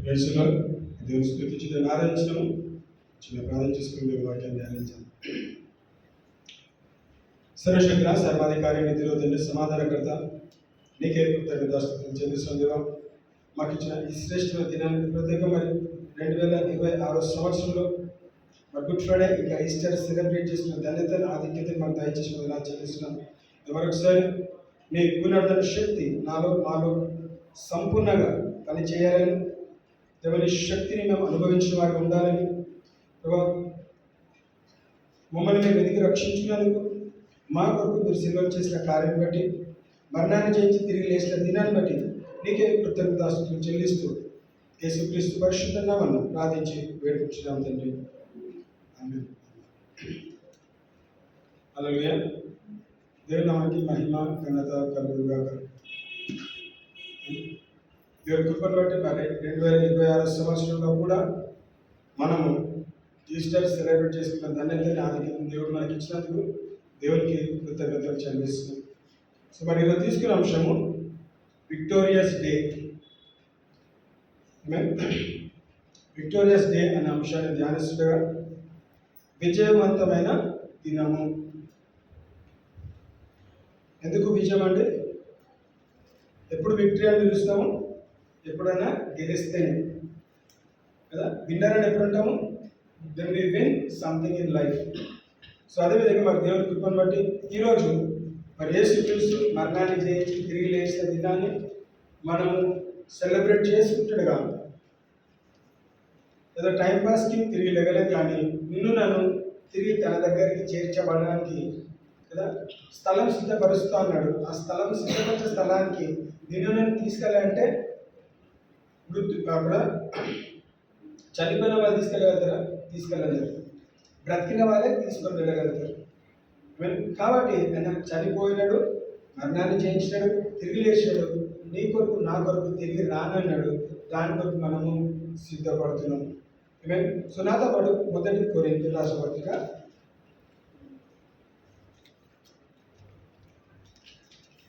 ప్రేక్షలో దేవుని స్తుతించి ఆరాధించడం చిన్న ప్రార్థన చేసుకుని దేవుని వాక్యాన్ని ధ్యానించాలి. సర్వశక్తుడా సర్వాధికారి నిధిలో తండ్రి సమాధానకర్త నీకే కృతజ్ఞతాస్తుతులు చెల్లిస్తున్నాం దేవా. మాకు ఇచ్చిన ఈ శ్రేష్ఠమైన దినానికి ప్రత్యేకంగా మరి 2026 సంవత్సరంలో మరి గుడ్ ఫ్రైడే ఇంకా ఈస్టర్ సెలబ్రేట్ చేస్తున్న ధన్యతను ఆధిక్యతను మాకు దయచేసిన నా చెల్లిస్తున్నాం. మరొకసారి నీ పునరుద్ధరణ శక్తి నాలో మాలో సంపూర్ణంగా పనిచేయాలని, దేవుని శక్తిని మేము అనుభవించిన వారికి ఉండాలని, మమ్మల్ని మేము వెతికి రక్షించుకున్నందుకు, మా కొరకు మీరు సిల్వర్ చేసిన కార్యం బట్టి, మరణాన్ని జయించి తిరిగి లేచిన దినాన్ని బట్టి నీకే కృతజ్ఞతాస్తుతులు చెల్లిస్తూ యేసుక్రీస్తు పరిశుద్ధ నామమున ప్రార్థించి వేడుకుంటున్నాం తండ్రి. ఆమేన్. హల్లెలూయా. దేవుని నామానికి మహిమ ఘనత కలుగుగాక. దేవుని కృపను బట్టి మరి 2026 సంవత్సరంలో కూడా మనము ఈస్టర్ సెలబ్రేట్ చేసుకున్న ధన్యతని ఆధిక్యతను దేవుడు మనకి ఇచ్చినందుకు దేవునికి కృతజ్ఞతలు చెల్లిస్తున్నాం. సో మరి ఈరోజు తీసుకున్న అంశము విక్టోరియస్ డే. విక్టోరియస్ డే అనే అంశాన్ని ధ్యానిస్తుండగా విజయవంతమైన దినము. ఎందుకు విజయం అంటే ఎప్పుడు విక్టరీ అని పిలుస్తాము? ఎప్పుడైనా గెలిస్తేనే కదా. విన్నర్ అని ఎప్పుడు అంటాము? Then we win something in life. So అదేవిధంగా మరి దేవుని కృపను బట్టి ఈరోజు మరి యేసుక్రీస్తు మరణాన్ని జయించి తిరిగి లేచిన దినాన్ని మనము సెలబ్రేట్ చేసుకుంటాడుగా. ఏదో టైంపాస్కి తిరిగి లెగలేదు, కానీ నిన్ను నన్ను తిరిగి తన దగ్గరికి చేర్చబడడానికి కదా స్థలం సిద్ధపరుస్తూ అన్నాడు. ఆ స్థలం సిద్ధపరిచే స్థలానికి నిన్ను నన్ను తీసుకెళ్ళాలంటే మృత్యు కాకుండా చనిపోయిన వాళ్ళు తీసుకెళ్ళగలుగుతారా? తీసుకెళ్ళలేరు. బ్రతికిన వాళ్ళే తీసుకొని వెళ్ళగలుగుతారు. కాబట్టి ఆయన చనిపోయినాడు, మరణాన్ని జయించినాడు, తిరిగి లేచాడు. నీ కొరకు నా కొరకు తిరిగి రానన్నాడు. దాని కొరకు మనము సిద్ధపడుతున్నాం. సో నాతో పాటు 1 కొరింథీయుల రాసిన పత్రిక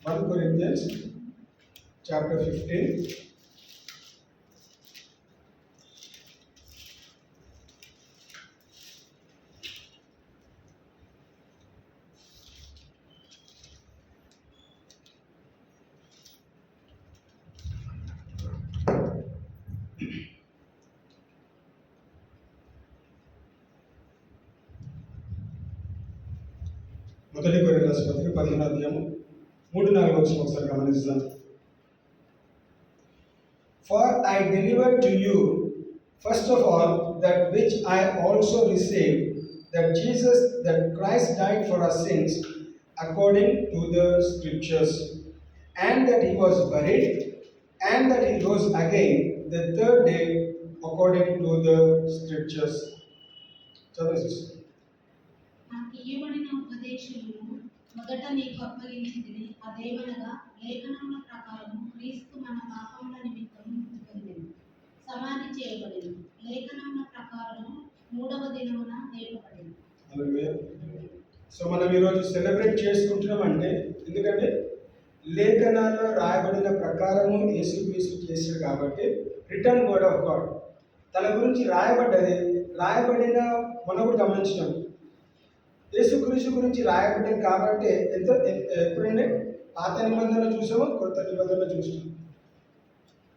1 Corinthians chapter 15. మొదటి కొరింథీయుల రాసిన పత్రిక 15వ అధ్యాయము 3-4 వచనం ఒకసారి గమనిస్తాం. For I delivered to you first of all that which I also received, that Christ died for our sins according to the scriptures, and that he was buried, and that he rose again the third day according to the scriptures. నాకు ఇయ్యబడిన ఉపదేశమును మొదట నీకు అప్పగించితిని. అదేమనగా లేఖనముల ప్రకారము క్రీస్తు మన పాపముల నిమిత్తము మృతి పొందెను, సమాధి చేయబడెను, లేఖనముల ప్రకారము 3వ దినమున లేపబడెను. హల్లెలూయా. సో మనం ఈరోజు సెలబ్రేట్ చేసుకుంటున్నామంటే ఎందుకంటే లేఖనాల్లో రాయబడిన ప్రకారము యేసుక్రీస్తు చేశాడు కాబట్టి, రిటర్న్ వర్డ్ ఆఫ్ గాడ్ తన గురించి రాయబడిన మనం కూడా గమనించినాం. యేసుక్రీస్తు గురించి రాయబడ్డది కాబట్టి ఎప్పుడంటే పాత నిబంధనలు చూసామో, కొత్త నిబంధనలు చూసాం.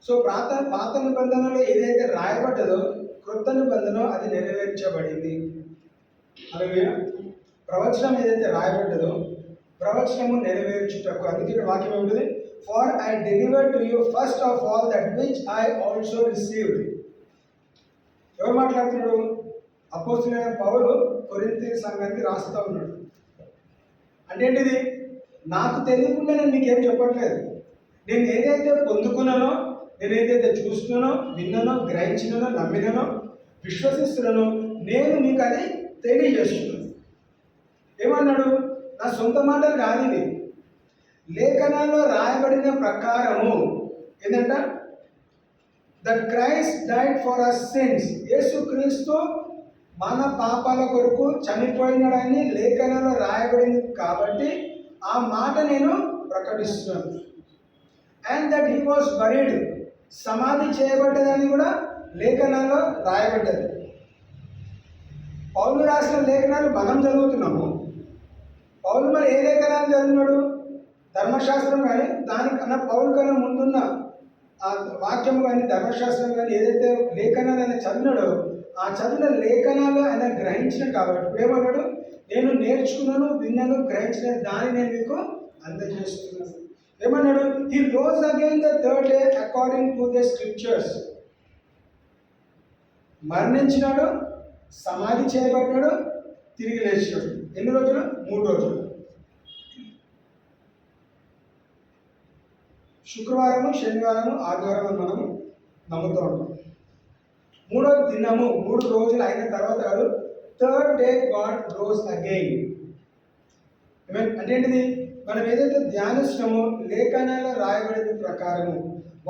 సో పాత నిబంధనలో ఏదైతే రాయబడ్డదో క్రొత్త నిబంధన అది నెరవేర్చబడింది. అలాగే ప్రవచనం ఏదైతే రాయబడ్డదో ప్రవచనము నెరవేర్చుటకు. అందుకే ఇక్కడ వాక్యం ఏమిటది? For I delivered to you first of all that which I also received. ఎవరు మాట్లాడుతున్నాడు? అపోస్తలుడైన పౌలు కొరింథీ సంఘానికి రాస్తూ ఉన్నాడు. అంటే ఏంటిది? నాకు తెలియకుండా నేను మీకేం చెప్పట్లేదు. నేను ఏదైతే పొందుకున్నానో, నేను ఏదైతే చూస్తున్నానో, విన్నానో, గ్రహించినానో, నమ్మినానో, విశ్వసిస్తున్నానో నేను మీకు అది తెలియజేస్తున్నాను. ఏమన్నాడు? నా సొంత మాటలు కాదు ఇవి. లేఖనాల్లో రాయబడిన ప్రకారము ఏంటంట? That Christ died for our sins. యేసుక్రీస్తు మన పాపాల కొరకు చనిపోయినాడని లేఖనంలో రాయబడింది కాబట్టి ఆ మాట నేను ప్రకటిస్తున్నాను. And that he was buried, సమాధి చేయబడ్డదని కూడా లేఖనాల్లో రాయబడ్డది. పౌలు రాసిన లేఖనాలు మనం చదువుతున్నాము. పౌలు మరి ఏ లేఖనాలు చదివినాడు? ధర్మశాస్త్రం కానీ దానికన్నా పౌలు కన్నా ముందున్న ఆ వాక్యం కానీ ధర్మశాస్త్రం కానీ ఏదైతే లేఖనాలు ఆయన చదివినాడో ఆ చదివిన లేఖనాలు ఆయన గ్రహించిన కాబట్టి ఇప్పుడు ఏమన్నాడు? నేను నేర్చుకున్నాను, విన్నాను, గ్రహించిన దాన్ని నేను మీకు అందజేస్తున్నాను. ఏమన్నాడు? He rose again the third day according to the scriptures. మరణించినాడు, సమాధి చేయబడ్డాడు, తిరిగి లేచినాడు. ఎన్ని రోజులు? 3 రోజులు. శుక్రవారము, శనివారము, ఆదివారం అని మనం నమ్ముతూ ఉంటాం. 3వ దినము 3 రోజులు అయిన తర్వాత కాదు, third day God rose again. అంటే ఏంటిది? మనం ఏదైతే ధ్యానిస్తున్నామో లేఖనాల్లో రాయబడింది ప్రకారము,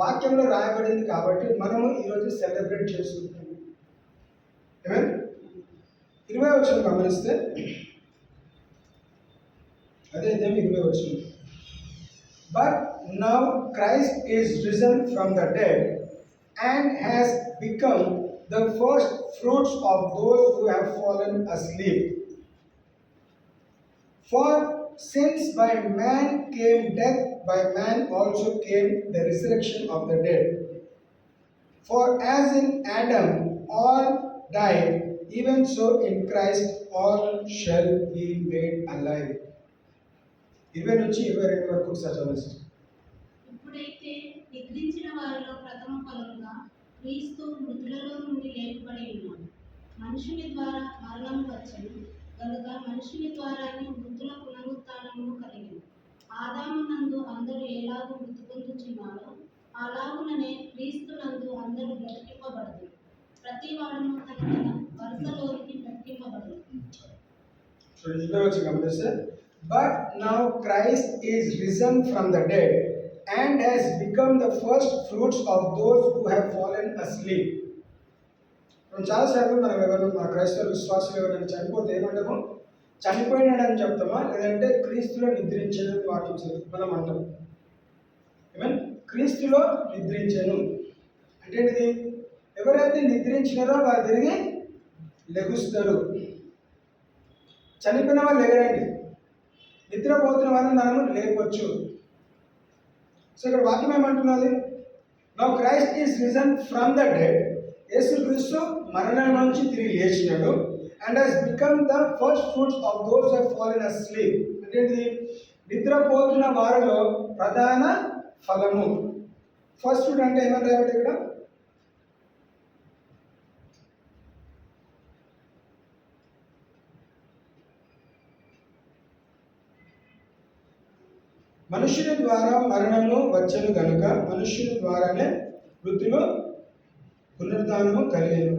వాక్యంలో రాయబడింది కాబట్టి మనము ఈరోజు సెలబ్రేట్ చేసుకుంటాము. 20వ వచనం గమనిస్తే అదే 20వ వచనం. But now Christ is risen from the dead and has become the first fruits of those who have fallen asleep. For since by man came death, by man also came the resurrection of the dead. For as in Adam all died, even so in Christ all shall be made alive. 20 నుంచి 22 వరకు చదవచ్చు. ఇప్పుడైతే నిద్రించిన వారిలో ప్రథమ ఫలముగా క్రీస్తు మృతులలో నుండి లేపబడి ఉన్నాడు. మనుషుని ద్వారా మరణం వచ్చెను కనుక మనుషుని ద్వారానే మృతుల పునరుత్థానము కలిగింది. ఆదాము నందు అందరూ ఎలాగూ మృతి పొందుచున్నారో అలాగుననే క్రీస్తు నందు అందరూ బ్రతికింపబడదు. ప్రతి వాడును తన వరుసలోనికి బ్రతికింపబడదు. But now Christ is risen from the dead and has become the first fruits of those who have fallen asleep. మనం చాలాసార్లు మనం ఎవరు మా క్రైస్తవ విశ్వాసులు ఎవరైనా చనిపోతే ఏమంటాము? చనిపోయినాడని చెప్తామా, లేదంటే క్రీస్తులో నిద్రించాను వాక్యం మనం అంటాం. ఏమన్ క్రీస్తులో నిద్రించాను అంటే ఏంటిది? ఎవరైతే నిద్రించినారో వారు తిరిగి లెగుస్తారు. చనిపోయిన వాళ్ళు లేగరండి, నిద్రపోతున్న వాళ్ళని మనము లేపొచ్చు. సో ఇక్కడ వాక్యం ఏమంటున్నది? Now Christ is risen from the dead. Yesu Kristu మరణం నుంచి తిరిగి లేచినాడు. And has become the first fruits of those who have fallen asleep. అంటే నిద్రపోతున్న వారిలో ప్రధాన ఫలము. ఫస్ట్ ఫ్రూట్ అంటే ఏమంటారు ఇక్కడ? మనుష్యుని ద్వారా మరణము వచ్చెను గనుక మనుష్యుని ద్వారానే మృతులు పునరుద్ధానము కలిగెను.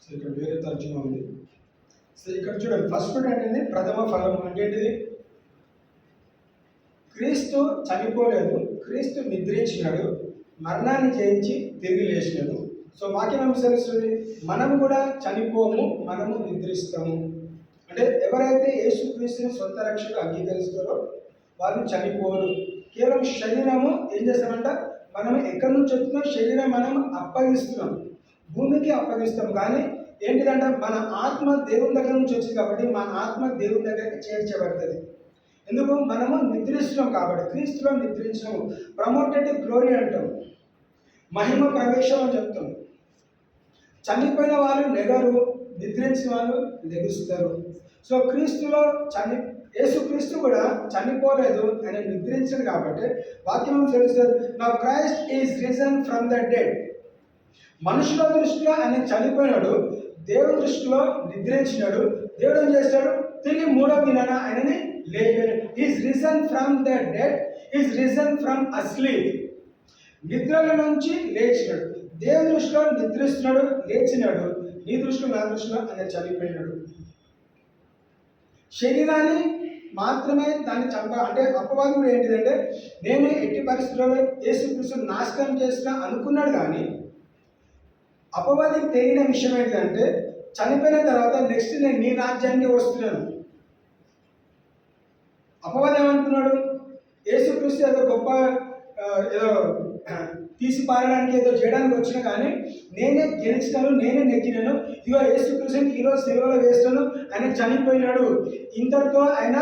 సో ఇక్కడ వేరే తర్జుమా ఉంది. సో ఇక్కడ చూడండి, ఫస్ట్ ఫ్రూట్ అంటే ప్రథమ ఫలం. అంటే ఏంటిది? క్రీస్తు చనిపోలేదు, క్రీస్తు నిద్రించినాడు, మరణాన్ని జయించి తిరిగి లేచినాడు. సో వాక్యం అనుసరిస్తుంది, మనము కూడా చనిపోము, మనము నిద్రిస్తాము. అంటే ఎవరైతే యేసుక్రీస్తుని సొంత రక్షకుడు అంగీకరిస్తారో వాళ్ళు చనిపోరు. కేవలం శరీరము ఏం చేస్తామంట? మనం ఎక్కడి నుంచి వచ్చినా శరీరం మనం అప్పగిస్తున్నాం, భూమికి అప్పగిస్తాం. కానీ ఏంటిదంట? మన ఆత్మ దేవుని దగ్గర నుంచి వచ్చింది కాబట్టి మన ఆత్మ దేవుని దగ్గరికి చేర్చబడుతుంది. ఎందుకు? మనము నిద్రిస్తున్నాం కాబట్టి. క్రీస్తులో నిద్రించము. ప్రమోటెడ్ గ్లోరీ అంటాం, మహిమ ప్రవేశం అని చెప్తాం. చనిపోయిన వాళ్ళు లెగరు, నిద్రించిన వాళ్ళు లెగుస్తారు. సో క్రీస్తులో యేసుక్రీస్తు కూడా చనిపోలేదు, ఆయన నిద్రించాడు కాబట్టి వాక్యం తెలుస్తుంది. Now Christ is risen from the dead. మనుషుల దృష్టిలో ఆయన చనిపోయినాడు, దేవుడి దృష్టిలో నిద్రించినాడు. దేవుడు ఏం చేస్తాడు? తిరిగి 3వ దినాన ఆయనని లేపాడు. Is risen from the dead, is risen from asleep. నిద్రల నుంచి లేచినాడు. దేవుని దృష్టిలో నిద్రిస్తున్నాడు, లేచినాడు. నీ దృష్టిలో, నా దృష్టిలో ఆయన చనిపోయినాడు. శరీరాన్ని మాత్రమే దాన్ని అంటే అపవాదం కూడా ఏంటిదంటే, నేను ఎట్టి పరిస్థితుల్లో యేసుక్రీస్తు నాశనం చేసిన అనుకున్నాడు. కానీ అపవాదికి తెలియని విషయం ఏంటంటే చనిపోయిన తర్వాత నెక్స్ట్ నేను నీ రాజ్యానికి వస్తున్నాను. అపవాది ఏమంటున్నాడు? యేసుక్రీస్తు ఏదో గొప్ప ఏదో తీసి పారడానికి ఏదో చేయడానికి వచ్చినా కానీ నేనే గెలిచినాను, నేనే నెగ్గినాను, ఇగో యేసుక్రీస్తుని ఈరోజు సిలువలో వేస్తాను, ఆయన చనిపోయినాడు, ఇంతటితో ఆయన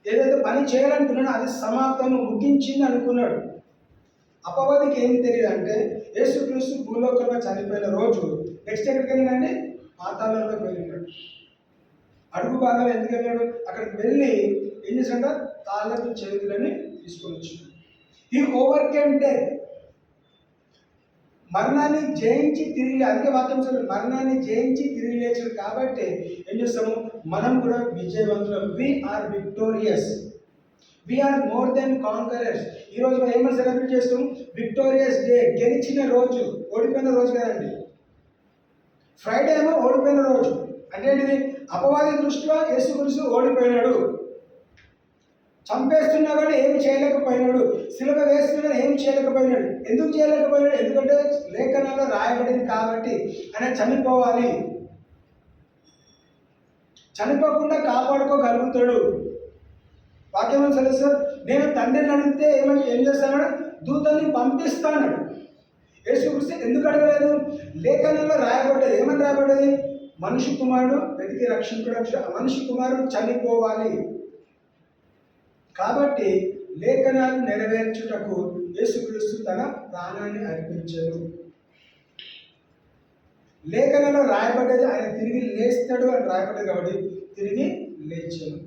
ఏదైతే పని చేయాలనుకున్నాడో అది సమాప్తం ముగించింది అనుకున్నాడు. అపవాదికి ఏం తెలియదు అంటే యేసుక్రీస్తు భూలోకంలో చనిపోయిన రోజు నెక్స్ట్ ఎక్కడికి వెళ్ళినండి? పాతాళంలోకి వెళ్ళినాడు. అడుగు భాగాలు ఎందుకు వెళ్ళాడు? అక్కడికి వెళ్ళి ఏం చేశాడ? తాళ్ళకు చేతులని తీసుకొని వచ్చినాడు. ఈ ఓవర్కేమ్ డెత్, మరణాన్ని జయించి తిరిగి, అందుకే వాక్యం మరణాన్ని జయించి తిరిగి లేచాడు. కాబట్టి ఏం చేస్తాము? మనం కూడా విజయవంతులం. We are victorious, we are more than conquerors. ఈరోజు మనం ఏమైనా సెలబ్రేట్ చేస్తాం? విక్టోరియస్ డే, గెలిచిన రోజు. ఓడిపోయిన రోజు కదండి. ఫ్రైడే ఏమో ఓడిపోయిన రోజు. అంటే ఏంటిది? అపవాది దృష్టిలో యేసుక్రీస్తు ఓడిపోయినాడు. చంపేస్తున్నా కానీ ఏమి చేయలేకపోయినాడు, సిలువ వేస్తున్నా ఏమి చేయలేకపోయినాడు. ఎందుకు చేయలేకపోయినాడు? ఎందుకంటే లేఖనాల్లో రాయబడింది కాబట్టి ఆయన చనిపోవాలి, చనిపోకుండా కాపాడుకోగలుగుతాడు. వాక్యం తెలుసు. నేను తండ్రిని అడిగితే ఏం చేస్తాడు? దూతల్ని పంపిస్తాడు. యేసుక్రీస్తు ఎందుకు అడగలేదు? లేఖనంలో రాయబడ్డది. ఏమని రాయబడ్డది? మనిషి కుమారుడు వెతికి రక్షించడం, మనిషి కుమారుడు చనిపోవాలి. కాబట్టి లేఖనాలు నెరవేర్చుటకు యేసుక్రీస్తు తన ప్రాణాన్ని అర్పించాడు. లేఖనంలో రాయబడ్డది ఆయన తిరిగి లేస్తాడు అని రాయబడ్డది కాబట్టి తిరిగి లేచాడు.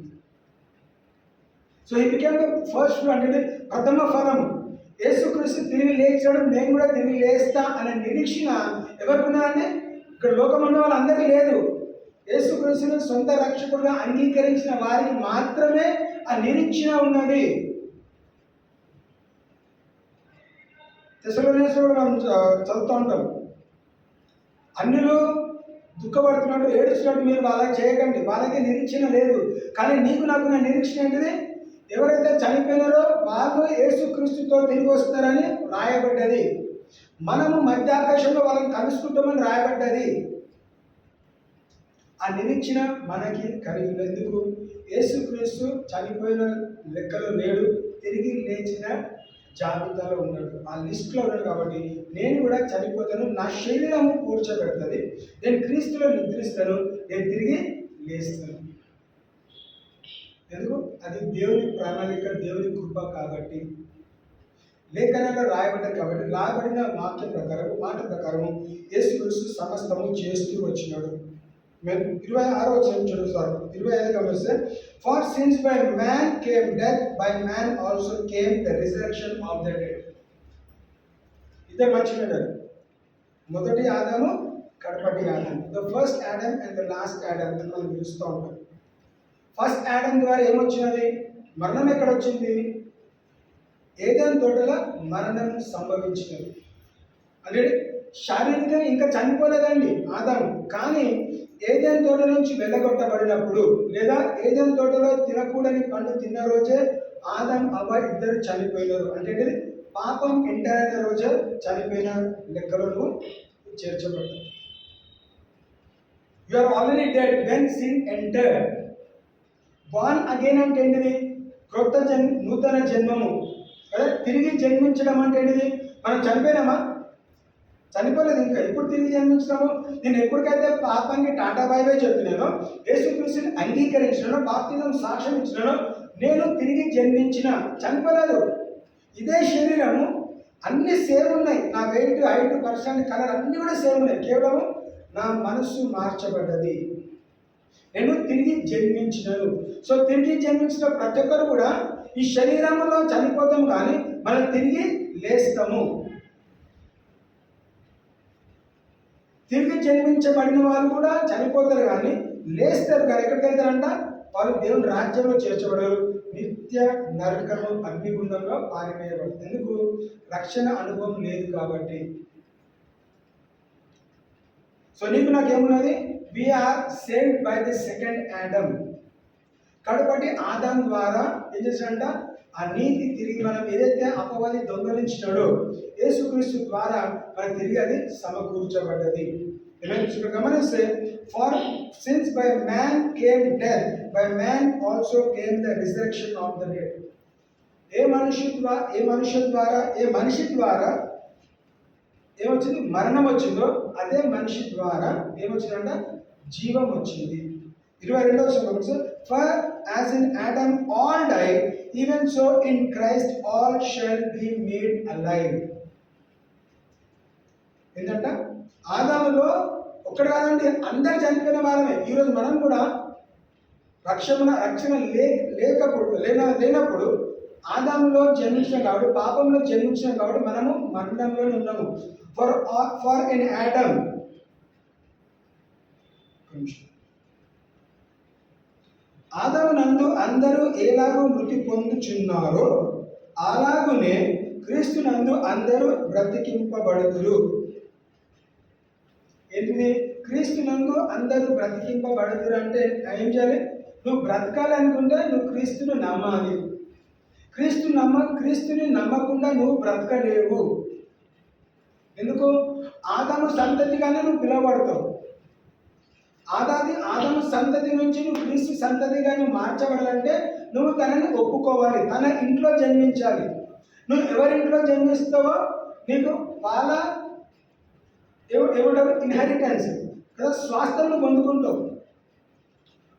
So he became the first one, అంటే ప్రథమ ఫలం. యేసుక్రీస్తు తిరిగి లేచాడు, నేను కూడా తిరిగి లేస్తా అనే నిరీక్షణ ఎవరికి ఉన్నదంటే ఇక్కడ లోకం ఉన్న వాళ్ళందరికీ లేదు. యేసుక్రీస్తును సొంత రక్షకుడుగా అంగీకరించిన వారికి మాత్రమే ఆ నిరీక్షణ ఉన్నది. తెస్సలోనికీయులు మనం చదువుతూ ఉంటాం, అన్యులు దుఃఖపడుతున్నట్టు ఏడుస్తున్నట్టు మీరు వాళ్ళకి చేయకండి, వాళ్ళకి నిరీక్షణ లేదు. కానీ నీకు నాకు నా నిరీక్షణ ఏంటిది? ఎవరైతే చనిపోయినారో వాళ్ళు యేసుక్రీస్తుతో తిరిగి వస్తారని రాయబడ్డది. మనము మధ్యాకాశంలో వాళ్ళని కలుసుకుంటామని రాయబడ్డది. ఆ నిరీక్షణ మనకి కలిగి ఎందుకు? యేసుక్రీస్తు చనిపోయిన లెక్కలో లేడు, తిరిగి లేచిన జాబితాలో ఉన్నాడు, ఆ లిస్టులో ఉన్నాడు. కాబట్టి నేను కూడా చనిపోతాను, నా శరీరము కూర్చోబెడుతుంది, నేను క్రీస్తులో నిద్రిస్తాను, నేను తిరిగి లేస్తాను. ఎందుకు? అది దేవుని ప్రణాళిక, దేవుని కృప. కాబట్టి లేఖనంలో రాయబడ్డది. కాబట్టి రాయబడిన మాట ప్రకారం యేసుక్రీస్తు సమస్తము చేస్తూ వచ్చినాడు. 26వ వచనం చదువుతారు. 25 గమనిస్తే, for since by man came death, by man also came the resurrection of the dead. ఇద్దరు మర్చిపోయారు. మొదటి ఆదాము, కడపటి ఆదాము. The first Adam and the last Adam అని మనం పిలుస్తూ ఉంటాం. ఫస్ట్ ఆడమ్ ద్వారా ఏమొచ్చినది? మరణం ఎక్కడొచ్చింది? ఏదెన్ తోటలో మరణం సంభవించినది. అంటే శారీరకంగా ఇంకా చనిపోలేదండి ఆదాము, కానీ ఏదెన్ తోట నుంచి వెళ్ళగొట్టబడినప్పుడు, లేదా ఏదెన్ తోటలో తినకూడని పండు తిన్న రోజే ఆదాం అవ్వ ఇద్దరు చనిపోయినారు. అంటే పాపం ఎంటర్ అయిన రోజే చనిపోయిన లెక్కలను చేర్చబడ్డారు. You are already dead when sin entered. Born again అంటే ఏంటిది? నూతన జన్మము కదా. తిరిగి జన్మించడం అంటే ఏంటిది? మనం చనిపోయినామా? చనిపోలేదు ఇంకా. ఎప్పుడు తిరిగి జన్మించినాము? నేను ఎప్పటికైతే పాపానికి టాటా బై బై చెప్పినానో, యేసుక్రీస్తుని అంగీకరించినానో, బాప్తిజం సాక్ష్యం ఇచ్చినానో, నేను తిరిగి జన్మించిన. చనిపోలేదు. ఇదే శరీరము, అన్ని సేమ్ ఉన్నాయి. నా వెయిట్, హైట్, పర్సన్, కలర్ అన్నీ కూడా సేమ్ ఉన్నాయి. కేవలం నా మనస్సు మార్చబడ్డది. నేను తిరిగి జన్మించినాను. సో తిరిగి జన్మించిన ప్రతి ఒక్కరు కూడా ఈ శరీరంలో చనిపోతాం, కానీ మనం తిరిగి లేస్తాము. తిరిగి జన్మించబడిన వాళ్ళు కూడా చనిపోతారు కానీ లేస్తారు. కానీ ఎక్కడికి వెళ్తారంట? వాళ్ళు దేవుని రాజ్యంలో చేర్చబడరు, నిత్య నరకము అగ్నిగుండంలో పారివేయబడతారు. ఎందుకు? రక్షణ అనుభవం లేదు కాబట్టి. సో నీకు నాకేమున్నది? We are saved by the second Adam. కడపటి ఆదాం ద్వారా ఏం చేశాడంట? ఆ నీతి తిరిగి మనం ఏదైతే అపవాది దొంగలించినాడో యేసుక్రీస్తు ద్వారా మనకు తిరిగి అది సమకూర్చబడ్డది. ఇక్కడ గమనిస్తే for since by man came death, by man also came the resurrection of the dead. ఏ మనిషి ద్వారా ఏమొచ్చింది? మరణం వచ్చిందో అదే మనిషి ద్వారా ఏమొచ్చిందంట? జీవం వచ్చింది. 22వ వచనం, for as in Adam all died, even so in Christ all shall be made alive. ఏంటంట? ఆదాములో ఒక్కడు కాదండి, అందరు చనిపోయిన వారమే. ఈరోజు మనం కూడా రక్షణ లేనప్పుడు ఆదాములో జన్మించిన కాబట్టి, పాపంలో జన్మించిన కాబట్టి మనము మరణంలోనే ఉన్నాము. ఫర్ ఇన్ ఆడమ్, ఆదాము నందు అందరూ ఎలాగో మృతి పొందుచున్నారో అలాగునే క్రీస్తు నందు అందరూ బ్రతికింపబడుదురు. ఏంటిది? క్రీస్తు నందు అందరూ బ్రతికింపబడుదురు అంటే ఏం చేయాలి? నువ్వు బ్రతకాలనుకుంటే నువ్వు క్రీస్తును నమ్మాలి. క్రీస్తుని నమ్మకుండా నువ్వు బ్రతకలేవు. ఎందుకు? ఆదాము సంతతిగానే నువ్వు పిలువబడతావు. ఆదాము సంతతి నుంచి నువ్వు క్రీస్తు సంతతిగా నువ్వు మార్చబడాలంటే నువ్వు తనని ఒప్పుకోవాలి, తన ఇంట్లో జన్మించాలి. నువ్వు ఎవరింట్లో జన్మిస్తావో నీకు వాళ్ళ ఇన్హెరిటెన్స్ కదా, స్వాస్థ్యం పొందుకుంటావు.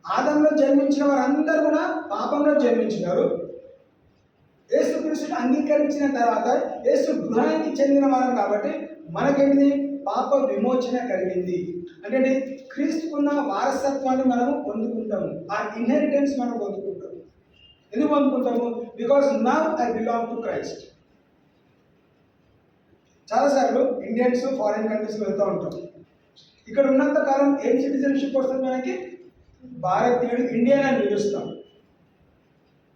ఆదంలో జన్మించిన వారందరూ కూడా పాపంలో జన్మించినారు. యేసుక్రీస్తుని అంగీకరించిన తర్వాత యేసు గృహానికి చెందిన వారం కాబట్టి మనకేంటిది? పాప విమోచన కలిగింది. అంటే క్రీస్తుకున్న వారసత్వాన్ని మనము పొందుకుంటాము. ఆ ఇన్హెరిటెన్స్ మనం పొందుకుంటాము. ఎందుకు పొందుకుంటాము? Because now I belong to Christ. చాలాసార్లు ఇండియన్స్ ఫారిన్ కంట్రీస్కి వెళ్తూ ఉంటాం. ఇక్కడ ఉన్నంత కాలం ఏం సిటిజన్షిప్ వస్తుంది మనకి? భారతీయుడు, ఇండియన్ అని పిలుస్తాం.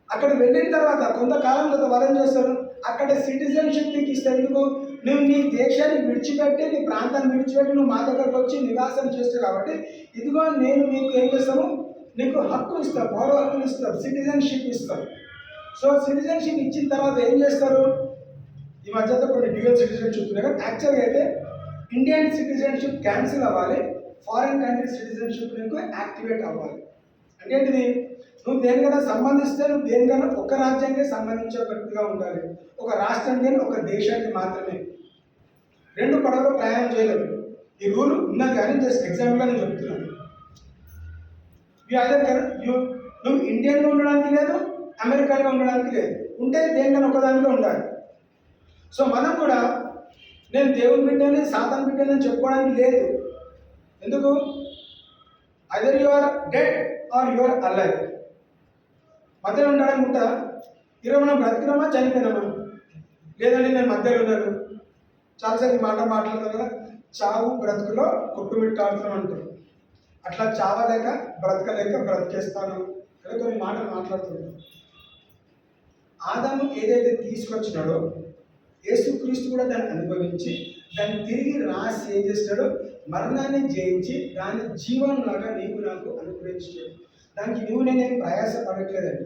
అక్కడ వెళ్ళిన తర్వాత కొంతకాలం తర్వాత వాళ్ళు ఏం చేస్తారు? అక్కడ సిటిజన్షిప్ నీకు ఇస్తారు. ఎందుకు? నువ్వు నీ దేశాన్ని విడిచిపెట్టి, నీ ప్రాంతాన్ని విడిచిపెట్టి నువ్వు మా దగ్గరకు వచ్చి నివాసం చేస్తావు కాబట్టి ఇదిగో నేను మీకు ఏం చేస్తాము? నీకు హక్కు ఇస్తాం, పౌర హక్కులు ఇస్తాం, సిటిజన్షిప్ ఇస్తాం. సో సిటిజన్షిప్ ఇచ్చిన తర్వాత ఏం చేస్తారు? ఈ మధ్యలో కొన్ని డ్యూయల్ సిటిజన్షిప్ ఉన్నాయి కదా, యాక్చువల్గా అయితే ఇండియన్ సిటిజన్షిప్ క్యాన్సిల్ అవ్వాలి, ఫారిన్ కంట్రీ సిటిజన్షిప్ నీకు యాక్టివేట్ అవ్వాలి. అంటే ఏంటిది? నువ్వు దేనికైనా సంబంధిస్తే నువ్వు దేనికైనా ఒక రాజ్యానికి సంబంధించే వ్యక్తిగా ఉండాలి. ఒక రాష్ట్రానికి, ఒక దేశానికి మాత్రమే. రెండు పడవలో ప్రయాణం చేయలేదు. ఈ రూల్ ఉన్నది కానీ జస్ట్ ఎగ్జాంపుల్గా నేను చెప్తున్నాను. నువ్వు ఇండియన్లో ఉండడానికి లేదు, అమెరికాలో ఉండడానికి లేదు. ఉంటే దేనికైనా ఒకదానిలో ఉండాలి. సో మనం కూడా నేను దేవుని బిడ్డని, సాతాను బిడ్డని అని చెప్పుకోవడానికి లేదు. ఎందుకు? Either you are dead or you are alive. మధ్యలో ఉండడానికి ఉంటా. ఈరోజు మనం బ్రతికినామా, చనిపోయినామా? లేదండి నేను మధ్యలో ఉన్నాను. చాలాసార్లు మాట్లాడతారు కదా, చావు బ్రతుకులో కొట్టుమిట్టాడుతున్నాం అంటారు. అట్లా చావలేక బ్రతకలేక బ్రతికేస్తాను కదా కొన్ని మాటలు మాట్లాడుతుంటాం. ఆదాము ఏదైతే తీసుకొచ్చినాడో యేసుక్రీస్తు కూడా దాన్ని అనుభవించి దాన్ని తిరిగి రాసి ఏం చేస్తాడో? మరణాన్ని జయించి దాన్ని జీవనంలాగా నీకు నాకు అనుగ్రహించాడు. దానికి నువ్వు నేనేం ప్రయాసపడట్లేదండి.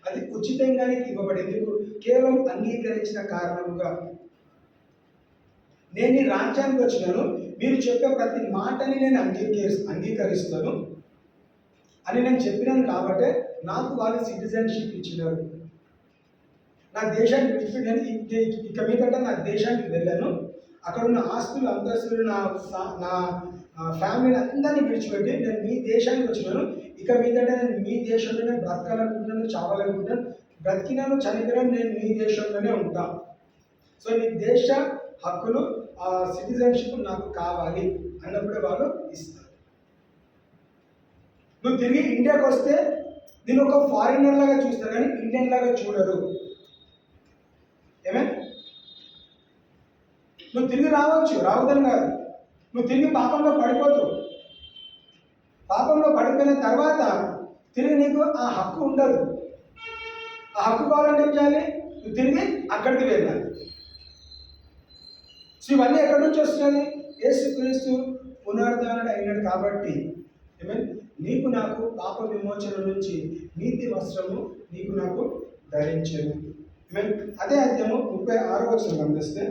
అది ఉచితంగా నీకు ఇవ్వబడింది. కేవలం అంగీకరించిన కారణముగా నేను ఈ రాజ్యానికి వచ్చినాను, మీరు చెప్పే ప్రతి మాటని నేను అంగీకరిస్తాను అని నేను చెప్పినాను కాబట్టి నాకు వాళ్ళు సిటిజన్షిప్ ఇచ్చినారు. నా దేశాన్ని విడిచిపెట్టి నేను ఇక మీదట నా దేశానికి వెళ్ళాను. అక్కడ ఉన్న ఆస్తులు, అంతస్తులు, నా ఫ్యామిలీని అందరినీ విడిచిపెట్టి నేను మీ దేశానికి వచ్చినాను. ఇక మీదట నేను మీ దేశంలోనే బ్రతకాలనుకుంటున్నాను, చావాలనుకుంటున్నాను. బ్రతికినాను, చనిపోయినాను, నేను మీ దేశంలోనే ఉంటాను. సో నీ దేశ హక్కులు, ఆ సిటిజన్షిప్ నాకు కావాలి అన్నప్పుడే వాళ్ళు ఇస్తారు. నువ్వు తిరిగి ఇండియాకి వస్తే నేను ఒక ఫారినర్ లాగా చూస్తాను కానీ ఇండియన్ లాగా చూడరు. ఏమే? నువ్వు తిరిగి రావచ్చు, రావద్దని కాదు. నువ్వు తిరిగి పాపంలో పడిపోతావు. పాపంలో పడిపోయిన తర్వాత తిరిగి నీకు ఆ హక్కు ఉండదు. ఆ హక్కు కావాలంటే ఏం చేయాలి? నువ్వు తిరిగి అక్కడికి వెళ్ళాలి. సో ఇవన్నీ ఎక్కడి నుంచి వస్తున్నాయి? యేసుక్రీస్తు పునరుద్ధరణ అయినాడు కాబట్టి నీకు నాకు పాప విమోచన నుంచి నీతి వస్త్రము నీకు నాకు ధరించెను. అదే అధ్యాయము 36వ వచనం గమనిస్తే,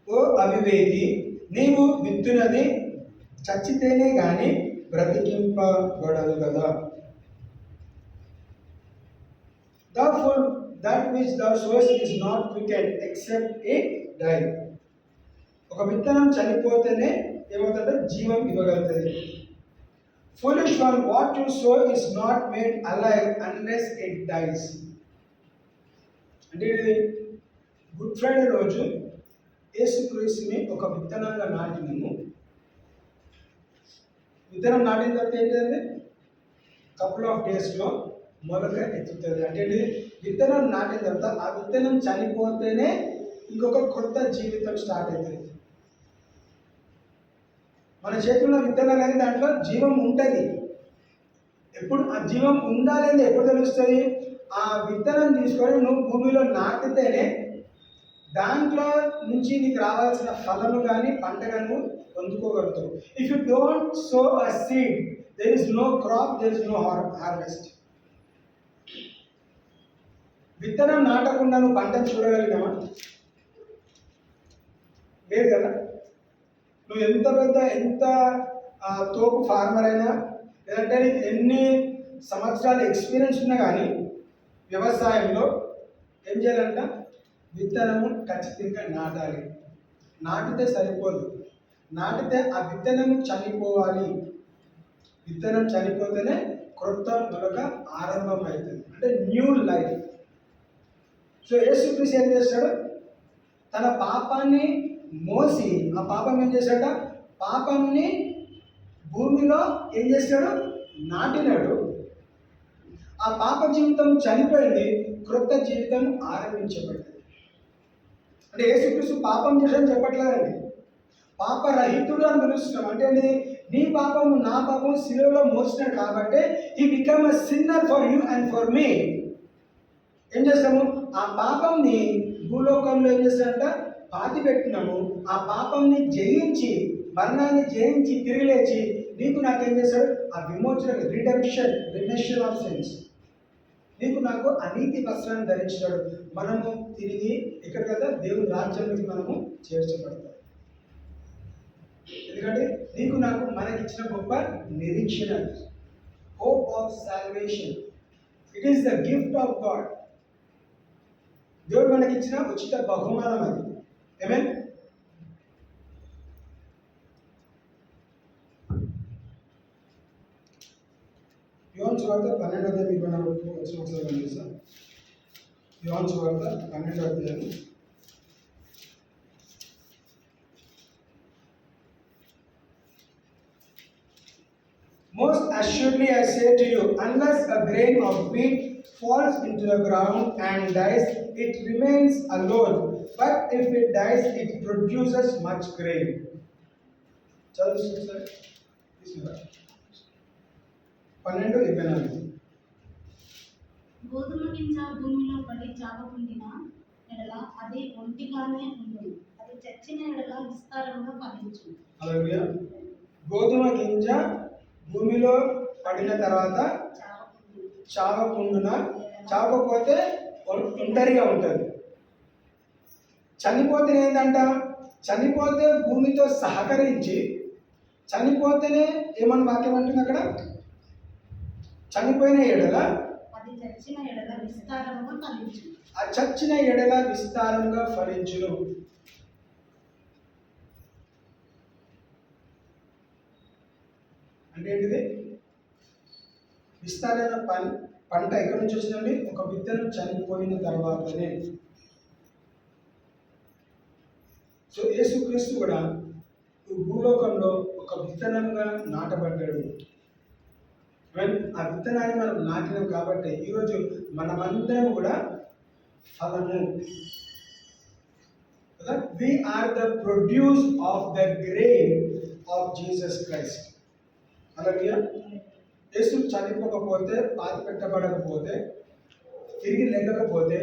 ఓ అవివేకి, నీవు విత్తునది చచ్చితేనే గాని బ్రతికింపబడదు కదా. Therefore, that which thou sowest is not quickened except it die. ఒక విత్తనం చనిపోతేనే ఏమవుతుందంటే జీవం ఇవ్వగలుగుతుంది. Foolish one, what you sow is not made alive unless it dies. అంటే ఇది గుడ్ ఫ్రైడే రోజు యేసుక్రీస్తుని ఒక విత్తనంగా నాటినము. విత్తనం నాటిన తర్వాత ఏంటంటే కపుల్ ఆఫ్ డేస్లో మొలక ఎత్తుతుంది. అంటే విత్తనం నాటిన తర్వాత ఆ విత్తనం చనిపోతేనే ఇంకొక కొత్త జీవితం స్టార్ట్ అవుతుంది. మన చేతుల్లో విత్తనం అనేది దాంట్లో జీవం ఉంటుంది. ఎప్పుడు ఆ జీవం ఉండాలని ఎప్పుడు తెలుస్తుంది? ఆ విత్తనం తీసుకొని నువ్వు భూమిలో నాటితేనే దాంట్లో నుంచి నీకు రావాల్సిన ఫలము కానీ పంట కానీ పొందుకోగలుగుతావు. If you don't sow a seed, there is no crop, there is no harvest. విత్తనం నాటకుండా నువ్వు పంటను చూడగలిగామా? లేదు కదా. నువ్వు ఎంత తోపు ఫార్మర్ అయినా, లేదంటే నీకు ఎన్ని సంవత్సరాల ఎక్స్పీరియన్స్ ఉన్నా కానీ వ్యవసాయంలో ఏం చేయాలంట? విత్తనము ఖచ్చితంగా నాటాలి. నాటితే సరిపోదు, నాటితే ఆ విత్తనము చనిపోవాలి. విత్తనం చనిపోతేనే క్రొత్త మొలక ఆరంభం అవుతుంది, అంటే న్యూ లైఫ్. సో యేసుక్రీస్తు ఏం చేస్తాడు? తన పాపాన్ని మోసి, ఆ పాపం ఏం చేశాడ? పాపంని భూమిలో ఏం చేశాడు? నాటినాడు. ఆ పాప జీవితం చనిపోయింది, క్రొత్త జీవితం ఆరంభించబడింది. అంటే యేసుక్రీస్తు పాపం చేశాడని చెప్పట్లేదండి, పాపరహితుడు అని పిలుస్తున్నాం. అంటే నీ పాపము నా పాపం శిలువలో మోసినాడు కాబట్టి he become a sinner for you and for me. ఏం చేస్తాము? ఆ పాపంని భూలోకంలో ఏం చేస్తాడంట? పాతి పెట్టినాము. ఆ పాపంని జయించి, మరణాన్ని జయించి తిరిగి లేచి నీకు నాకేం చేశాడు? ఆ విమోచన, రిడెంప్షన్ ఆఫ్ సిన్స్. నీకు నాకు అనీతి వస్త్రాన్ని ధరించాడు. మనము తిరిగి ఇక్కడ కదా దేవుని రాజ్యంలోకి మనము చేర్చబడతాం. ఎందుకంటే నీకు నాకు మనకిచ్చిన గొప్ప నిరీక్షణ, hope of salvation. It is the gift of God. దేవుడు మనకిచ్చిన ఉచిత బహుమానం అది. ఆమేన్. యోహాను సువార్త 12:24 యోహాను సువార్త 12. Most assuredly I say to you, unless a grain of wheat falls into the ground and dies, it remains alone. But if it dies, it produces much grain. చదువు 12:24. గోధుమ గింజ భూమిలో పడి చావకుండిన ఎడల అది ఒంటిగానే ఉంటుంది, అది చచ్చిన ఎడల విస్తారంగా ఫలించును. హల్లెలూయా. గోధుమ గింజ భూమిలో పడిన తర్వాత చావకుండున, చావకపోతే ఒంటరిగా ఉంటుంది. చనిపోతే ఏంటంట? చనిపోతే భూమితో సహకరించి, చనిపోతేనే ఏమన్నా వాక్యం అంటుంది అక్కడ? చనిపోయిన ఎడల, అది చచ్చిన ఎడల విస్తారంగా ఫలించును. ఆ చచ్చిన ఎడల విస్తారంగా ఫలించును. అంటే ఏంటిది? విస్తారమైన పంట ఎక్కడి నుంచి వచ్చిందండి? ఒక విత్తనం చనిపోయిన తర్వాతనే. సో యేసుక్రీస్తు కూడా భూలోకంలో ఒక విత్తనంగా నాటబడ్డాడు. ఆ విత్తనాన్ని మనం నాటినాం కాబట్టి ఈరోజు మనమందరం కూడా ఫలము. We are the produce of the grain of Jesus Christ. అలాగే యేసు చనిపోకపోతే, పాతి పెట్టబడకపోతే తిరిగి లేకపోతే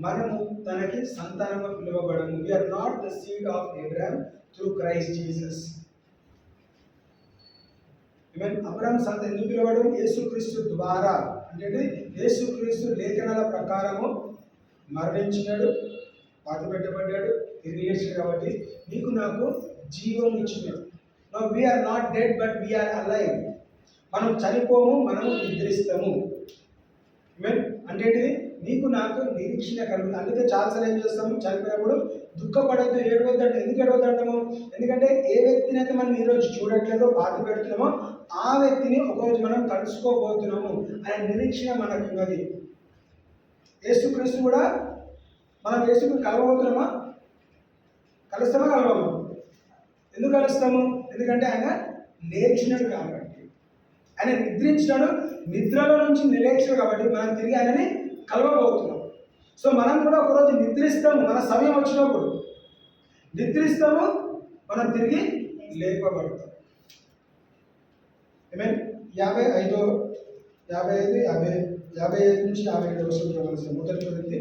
మనము తనకి సంతానంగా పిలువబడము. We are not the seed of Abraham through Christ Jesus. Abraham సంత ఎందుకు పిలవడం? యేసుక్రీస్తు ద్వారా. అంటే యేసుక్రీస్తు లేఖనాల ప్రకారము మరణించినాడు, పాతిపెట్టబడ్డాడు, తిరిగి లేచాడు కాబట్టి నీకు నాకు జీవం ఇచ్చినాడు. Now we're not dead but we're alive. మనం చనిపోము, మనము నిద్రిస్తాము. అంటే నీకు నాకు నిరీక్షణ కలుగుతుంది. అందుకే చాలాసార్లు ఏం చేస్తాము, చనిపోయినప్పుడు దుఃఖపడద్దు, ఏడవద్దు అంటే. ఎందుకు ఏడవద్దు అంటాము? ఎందుకంటే ఏ వ్యక్తిని అయితే మనం ఈరోజు చూడట్లేదో, బాధ పెడుతున్నామో ఆ వ్యక్తిని ఒకరోజు మనం కలుసుకోబోతున్నాము అనే నిరీక్షణ మనకు ఉన్నది. యేసుక్రీస్తు కూడా మనం యేసుక్రీస్తు కలవబోతున్నామా? కలుస్తామా? కలవము? ఎందుకు కలుస్తాము? ఎందుకంటే ఆయన లేచినాడు కాబట్టి, ఆయన నిద్రించినాడు, నిద్రలో నుంచి నిలేచాడు కాబట్టి మనం తిరిగి ఆయనని కలవబోతున్నాం. సో మనం కూడా ఒకరోజు నిద్రిస్తాము, మన సమయం వచ్చినప్పుడు నిద్రిస్తాము, మనం తిరిగి లేపబడతాం. ఏమేన్ 55 నుంచి 57 వస్తుంది. మొదటి కొరింథీ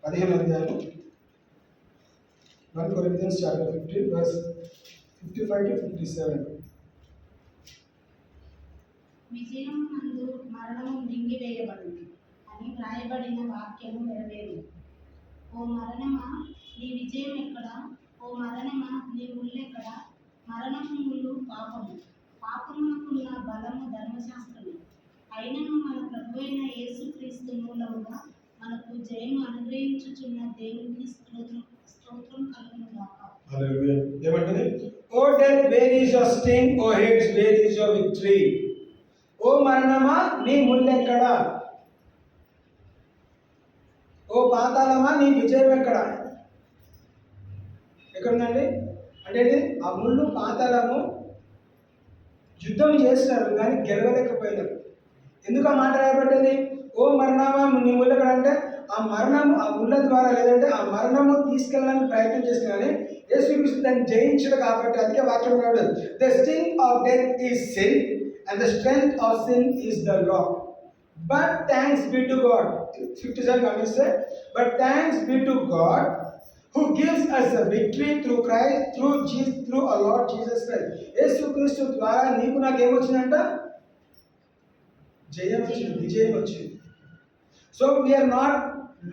15 అధ్యాయం, 1 Corinthians chapter 15 verse 55 to 57. విజయము నందు మరణము మింగివేయబడింది అని వ్రాయబడిన వాక్యము నెరవేరు. ఓ మరణమా నీ విజయం ఎక్కడ? ఓ మరణమా నీ ముళ్ళెక్కడ? మరణము ముళ్ళు పాపము, పాపమునకున్న బలము ధర్మశాస్త్రము. అయినను మన ప్రభు అయిన యేసుక్రీస్తు మూలముగా మనకు జయము అనుగ్రహించుచున్న దేవునికి స్తోత్రం కలుగును గాక. హల్లెలూయా. ఏమంటది? O death where is your sting, O Hades where is your victory. ఓ మరణమా నీ ముళ్ళెక్కడ? ఓ పాతాళమా నీ విజయం ఎక్కడ? ఎక్కడుందండి? అంటే ఆ ముళ్ళు పాతాళము యుద్ధం చేస్తారు కానీ గెలవలేకపోయినారు. ఎందుకు ఆ మాట రాయబడ్డది? ఓ మరణమా నీ ముళ్ళు ఎక్కడ అంటే ఆ మరణము ఆ ముళ్ళ ద్వారా, లేదంటే ఆ మరణము తీసుకెళ్ళడానికి ప్రయత్నం చేసిన కానీ యేసుక్రీస్తు దాన్ని జయించడు కాబట్టి. అందుకే వాక్యం రావడం, the sting of death is sin and the strength of sin is the law. But thanks be to God. 57 comments say, but thanks be to God who gives us the victory through Christ, through our Lord Jesus Christ. యేసుక్రీస్తు ద్వారా నీకు నాకు ఏమొచ్చిందంట? జయం వచ్చింది, విజయం వచ్చింది. So we're not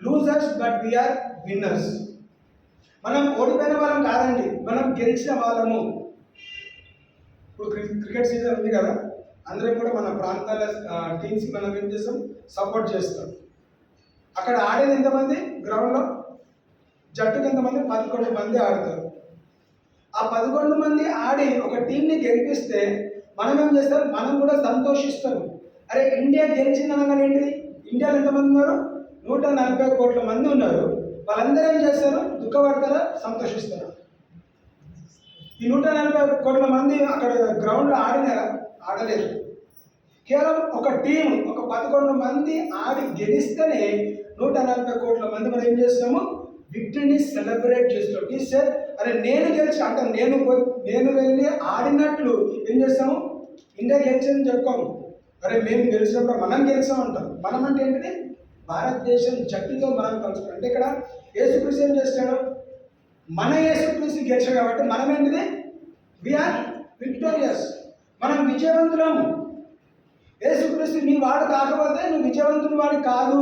losers but we're winners. మనం ఓడిపోయిన వాళ్ళం కాదండి, మనం గెలిచిన వాళ్ళము. ఇప్పుడు క్రికెట్ సీజన్ ఉంది కదా, అందరం కూడా మన ప్రాంతాల టీమ్స్కి మనం ఏం చేస్తాం? సపోర్ట్ చేస్తాం. అక్కడ ఆడేది ఎంతమంది? గ్రౌండ్లో జట్టుకు ఎంతమంది? 11 మంది ఆడతారు. ఆ 11 మంది ఆడి ఒక టీంని గెలిపిస్తే మనం ఏం చేస్తాం? మనం కూడా సంతోషిస్తాం. అరే ఇండియా గెలిచింది అనగానే ఏంటిది? ఇండియాలో ఎంతమంది ఉన్నారు? 140 కోట్ల మంది ఉన్నారు. వాళ్ళందరూ ఏం చేస్తారు? దుఃఖపడతారా? సంతోషిస్తారా? ఈ 140 కోట్ల మంది అక్కడ గ్రౌండ్లో ఆడినారా? ఆడలేదు. కేవలం ఒక టీం, ఒక 11 మంది ఆడి గెలిస్తేనే 140 కోట్ల మంది మనం ఏం చేస్తాము? విక్టరీని సెలబ్రేట్ చేస్తాం. ఈ సార్ అరే నేను గెలిచి అంటే నేను వెళ్ళి ఆడినట్లు ఏం చేస్తాము? ఇండియా గెలిచిందని చెప్పుకోము. అరే మేము గెలిచినప్పుడు మనం గెలిచామంటాం. మనం అంటే ఏంటిది? భారతదేశం జట్టుతో మనం కలుసుకుంటాం. అంటే ఇక్కడ యేసుక్రీస్తు ఏం చేస్తాడు? మన యేసుక్రీస్తు గెలిచాడు కాబట్టి మనం ఏంటిది? We're victorious. మనం విజయవంతులము. యేసుక్రీస్తు నీ వాడు కాకపోతే నువ్వు విజయవంతుని వాడు కాదు.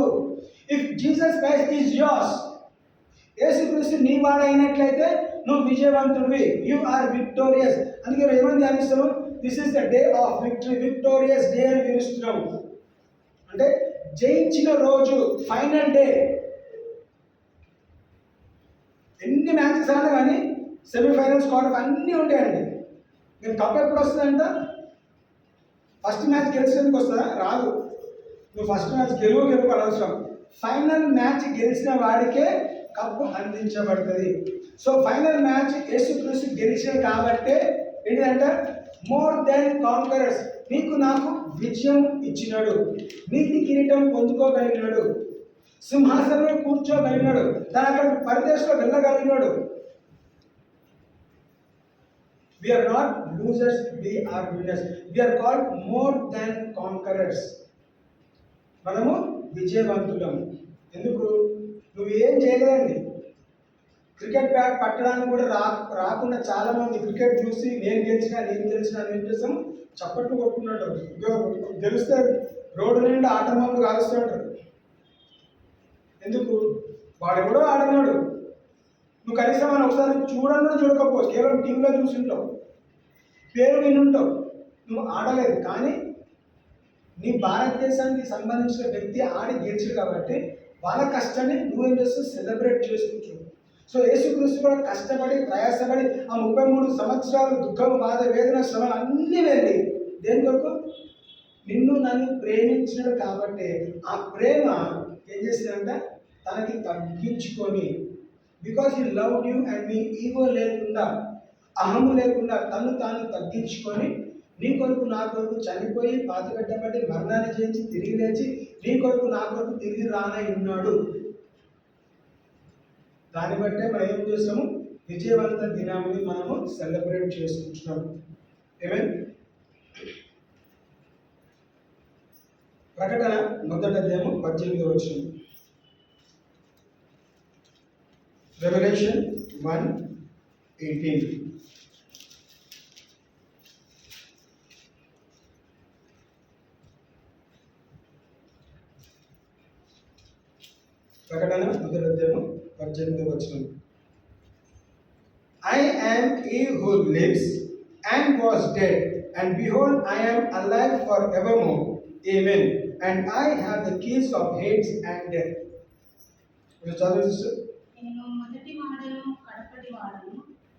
If Jesus Christ is yours, యేసుక్రీస్తు నీ వాడు అయినట్లయితే నువ్వు విజయవంతుడివి. You are victorious. అందుకే ఏమని ధ్యానిస్తాము? This is the day of victory, victorious day అని పిలుస్తున్నాము. అంటే జయించిన రోజు, ఫైనల్ డే. ఎన్ని మ్యాచెస్ ఆడినా కానీ సెమీఫైనల్స్, క్వార్టర్ అన్నీ ఉంటాయండి. మీరు కప్ ఎప్పుడు వస్తుందంట? ఫస్ట్ మ్యాచ్ గెలిచినందుకు వస్తుందా? రాదు. నువ్వు ఫస్ట్ మ్యాచ్ గెలువు అనవసరం. ఫైనల్ మ్యాచ్ గెలిచిన వాడికే కప్పు అందించబడుతుంది. సో ఫైనల్ మ్యాచ్ యేసుక్రీస్తు గెలిచాడు కాబట్టే ఏంటంటే మోర్ దెన్ కాంకరర్స్, నీకు నాకు విజయం ఇచ్చినాడు, నీతి కిరీటం పొందుకోగలిగినాడు, సింహాసనంలో కూర్చోగలిగినాడు, తన అక్కడ పరదేశంలో వెళ్ళగలిగినాడు. We are not losers, we are winners. We are called more than conquerors. మనము విజయవంతులము. ఎందుకు? నువ్వేం చేయలేదండి. క్రికెట్ బ్యాట్ పట్టడానికి కూడా రాకుండా చాలా మంది క్రికెట్ చూసి నేను గెలిచినా ఏం చేస్తాం చప్పట్లు కొట్టుకున్నాడు. గెలిస్తే రోడ్డు నిండా ఆటమాలు కాలుస్తూ ఉంటారు. ఎందుకు? వాడెవడో ఆడినాడు, నువ్వు కనీసం అని ఒకసారి చూడకపోవచ్చు, కేవలం టీవీలో చూసుంటావు, పేరు వినుంటావు, నువ్వు ఆడలేదు. కానీ నీ భారతదేశానికి సంబంధించిన వ్యక్తి ఆడి గెలిచాడు కాబట్టి వాళ్ళ కష్టాన్ని నువ్వేం చేస్తావు? సెలబ్రేట్ చేసుకుంటున్నావు. సో యేసుక్రీస్తు కూడా కష్టపడి ప్రయాసపడి ఆ 33 సంవత్సరాలు దుఃఖం, బాధ, వేదన, శ్రమలు అన్నీ వెళ్ళి దేని కొరకు? నిన్ను నన్ను ప్రేమించినాడు కాబట్టి ఆ ప్రేమ ఏం చేసిందంట? తనకి తగ్గించుకొని, because he loved you and me ego లేకుండా, అహము లేకుండా తను తాను తగ్గించుకొని నీ కొరకు నా కొరకు చనిపోయి పాతిపెట్టబట్టి మరణాన్ని చేయించి తిరిగి లేచి నీ కొరకు నా కొరకు తిరిగి రానై ఉన్నాడు. దాన్ని బట్టే మనం ఏం చేస్తాము? విజయవంత దినాన్ని మనము సెలబ్రేట్ చేసుకుంటున్నాము. ఏమేన్? ప్రకటన 1:18. రెవల్యూషన్ 1:18. ప్రకటన 1:18. I am he who lives and was dead, and behold, I am alive forevermore. Amen. And I have the keys of Hades and death. నేను మొదటి వాడను, కడపటి వాడను,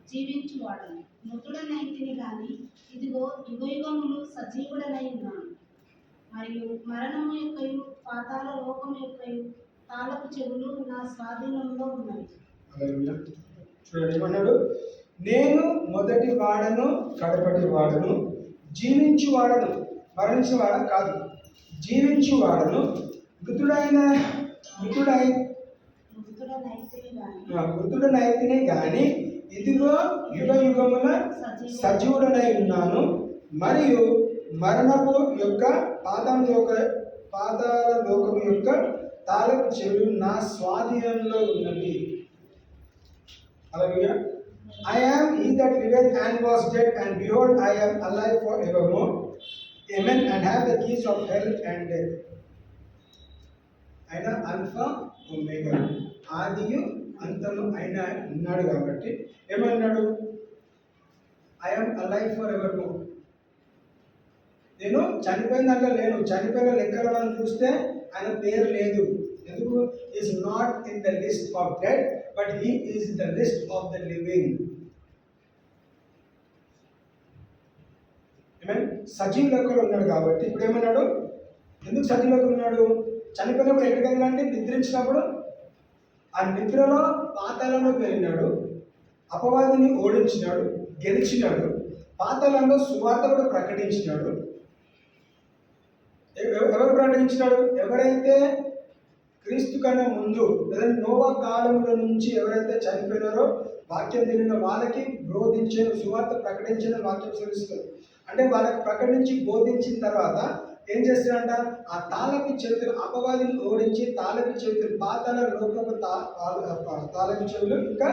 జీవించు వాడను, మృతుడనైతిని గాని ఇదిగో యుగయుగములు సజీవుడనై ఉన్నాను. మరియు మరణము యొక్కయు పాతాళ లోకము యొక్కయు తాళపు చెవులు నా స్వాధీనంలో ఉన్నాయి. చూడండి ఏమన్నాడు? నేను మొదటి వాడను, కడపటి వాడను, జీవించు వాడను. మరణించిన వాడ కాదు, జీవించు వాడను, మృతుడనైతిని గాని ఇదిగో యుగ యుగముల సజీవుడనై ఉన్నాను. మరియు మరణపు యొక్క పాతాళ లోకము యొక్క తాళపు చెవులు నా స్వాధీనంలో ఉన్నవి. Hallelujah. I am he that liveth and was dead, and behold, I am alive forevermore. Amen. And have the keys of hell and death. ఆయన ఆల్ఫా ఒమేగా, ఆదియు అంతము ఆయన ఉన్నాడు కాబట్టి ఏమన్నాడు? I am alive for ever. నేను చనిపోయిన దాంట్లో లేను. చనిపోయిన లెక్కలో మనం చూస్తే ఆయన పేరు లేదు. ఎందుకు? Is not in the list of dead, but he is the list of the living. సజీవ లెక్కలో ఉన్నాడు కాబట్టి ఇప్పుడు ఏమన్నాడు? ఎందుకు సజీవ లెక్కలో ఉన్నాడు? చనిపోయినప్పుడు ఎక్కడికి వెళ్ళాలంటే నిద్రించినప్పుడు ఆ నిద్రలో పాతాళంలోకి వెళ్ళినాడు, అపవాదిని ఓడించినాడు, గెలిచినాడు, పాతాళంలో సువార్త కూడా ప్రకటించినాడు. ఎవరు ప్రకటించినాడు? ఎవరైతే క్రీస్తు కన్నా ముందు లేదా నోవా కాలంలో నుంచి ఎవరైతే చనిపోయినారో వాక్యం తెలియని వాళ్ళకి బోధించిన, సువార్త ప్రకటించిన వాక్యం తెలుస్తుంది. అంటే వాళ్ళకి ప్రకటించి బోధించిన తర్వాత ఏం చేస్తాడంట? ఆ తాళపు చెవులు అపవాదిని ఓడించి తాళపు చెవులు పాతాళ లోకపు తాళపు చెవులు ఇంకా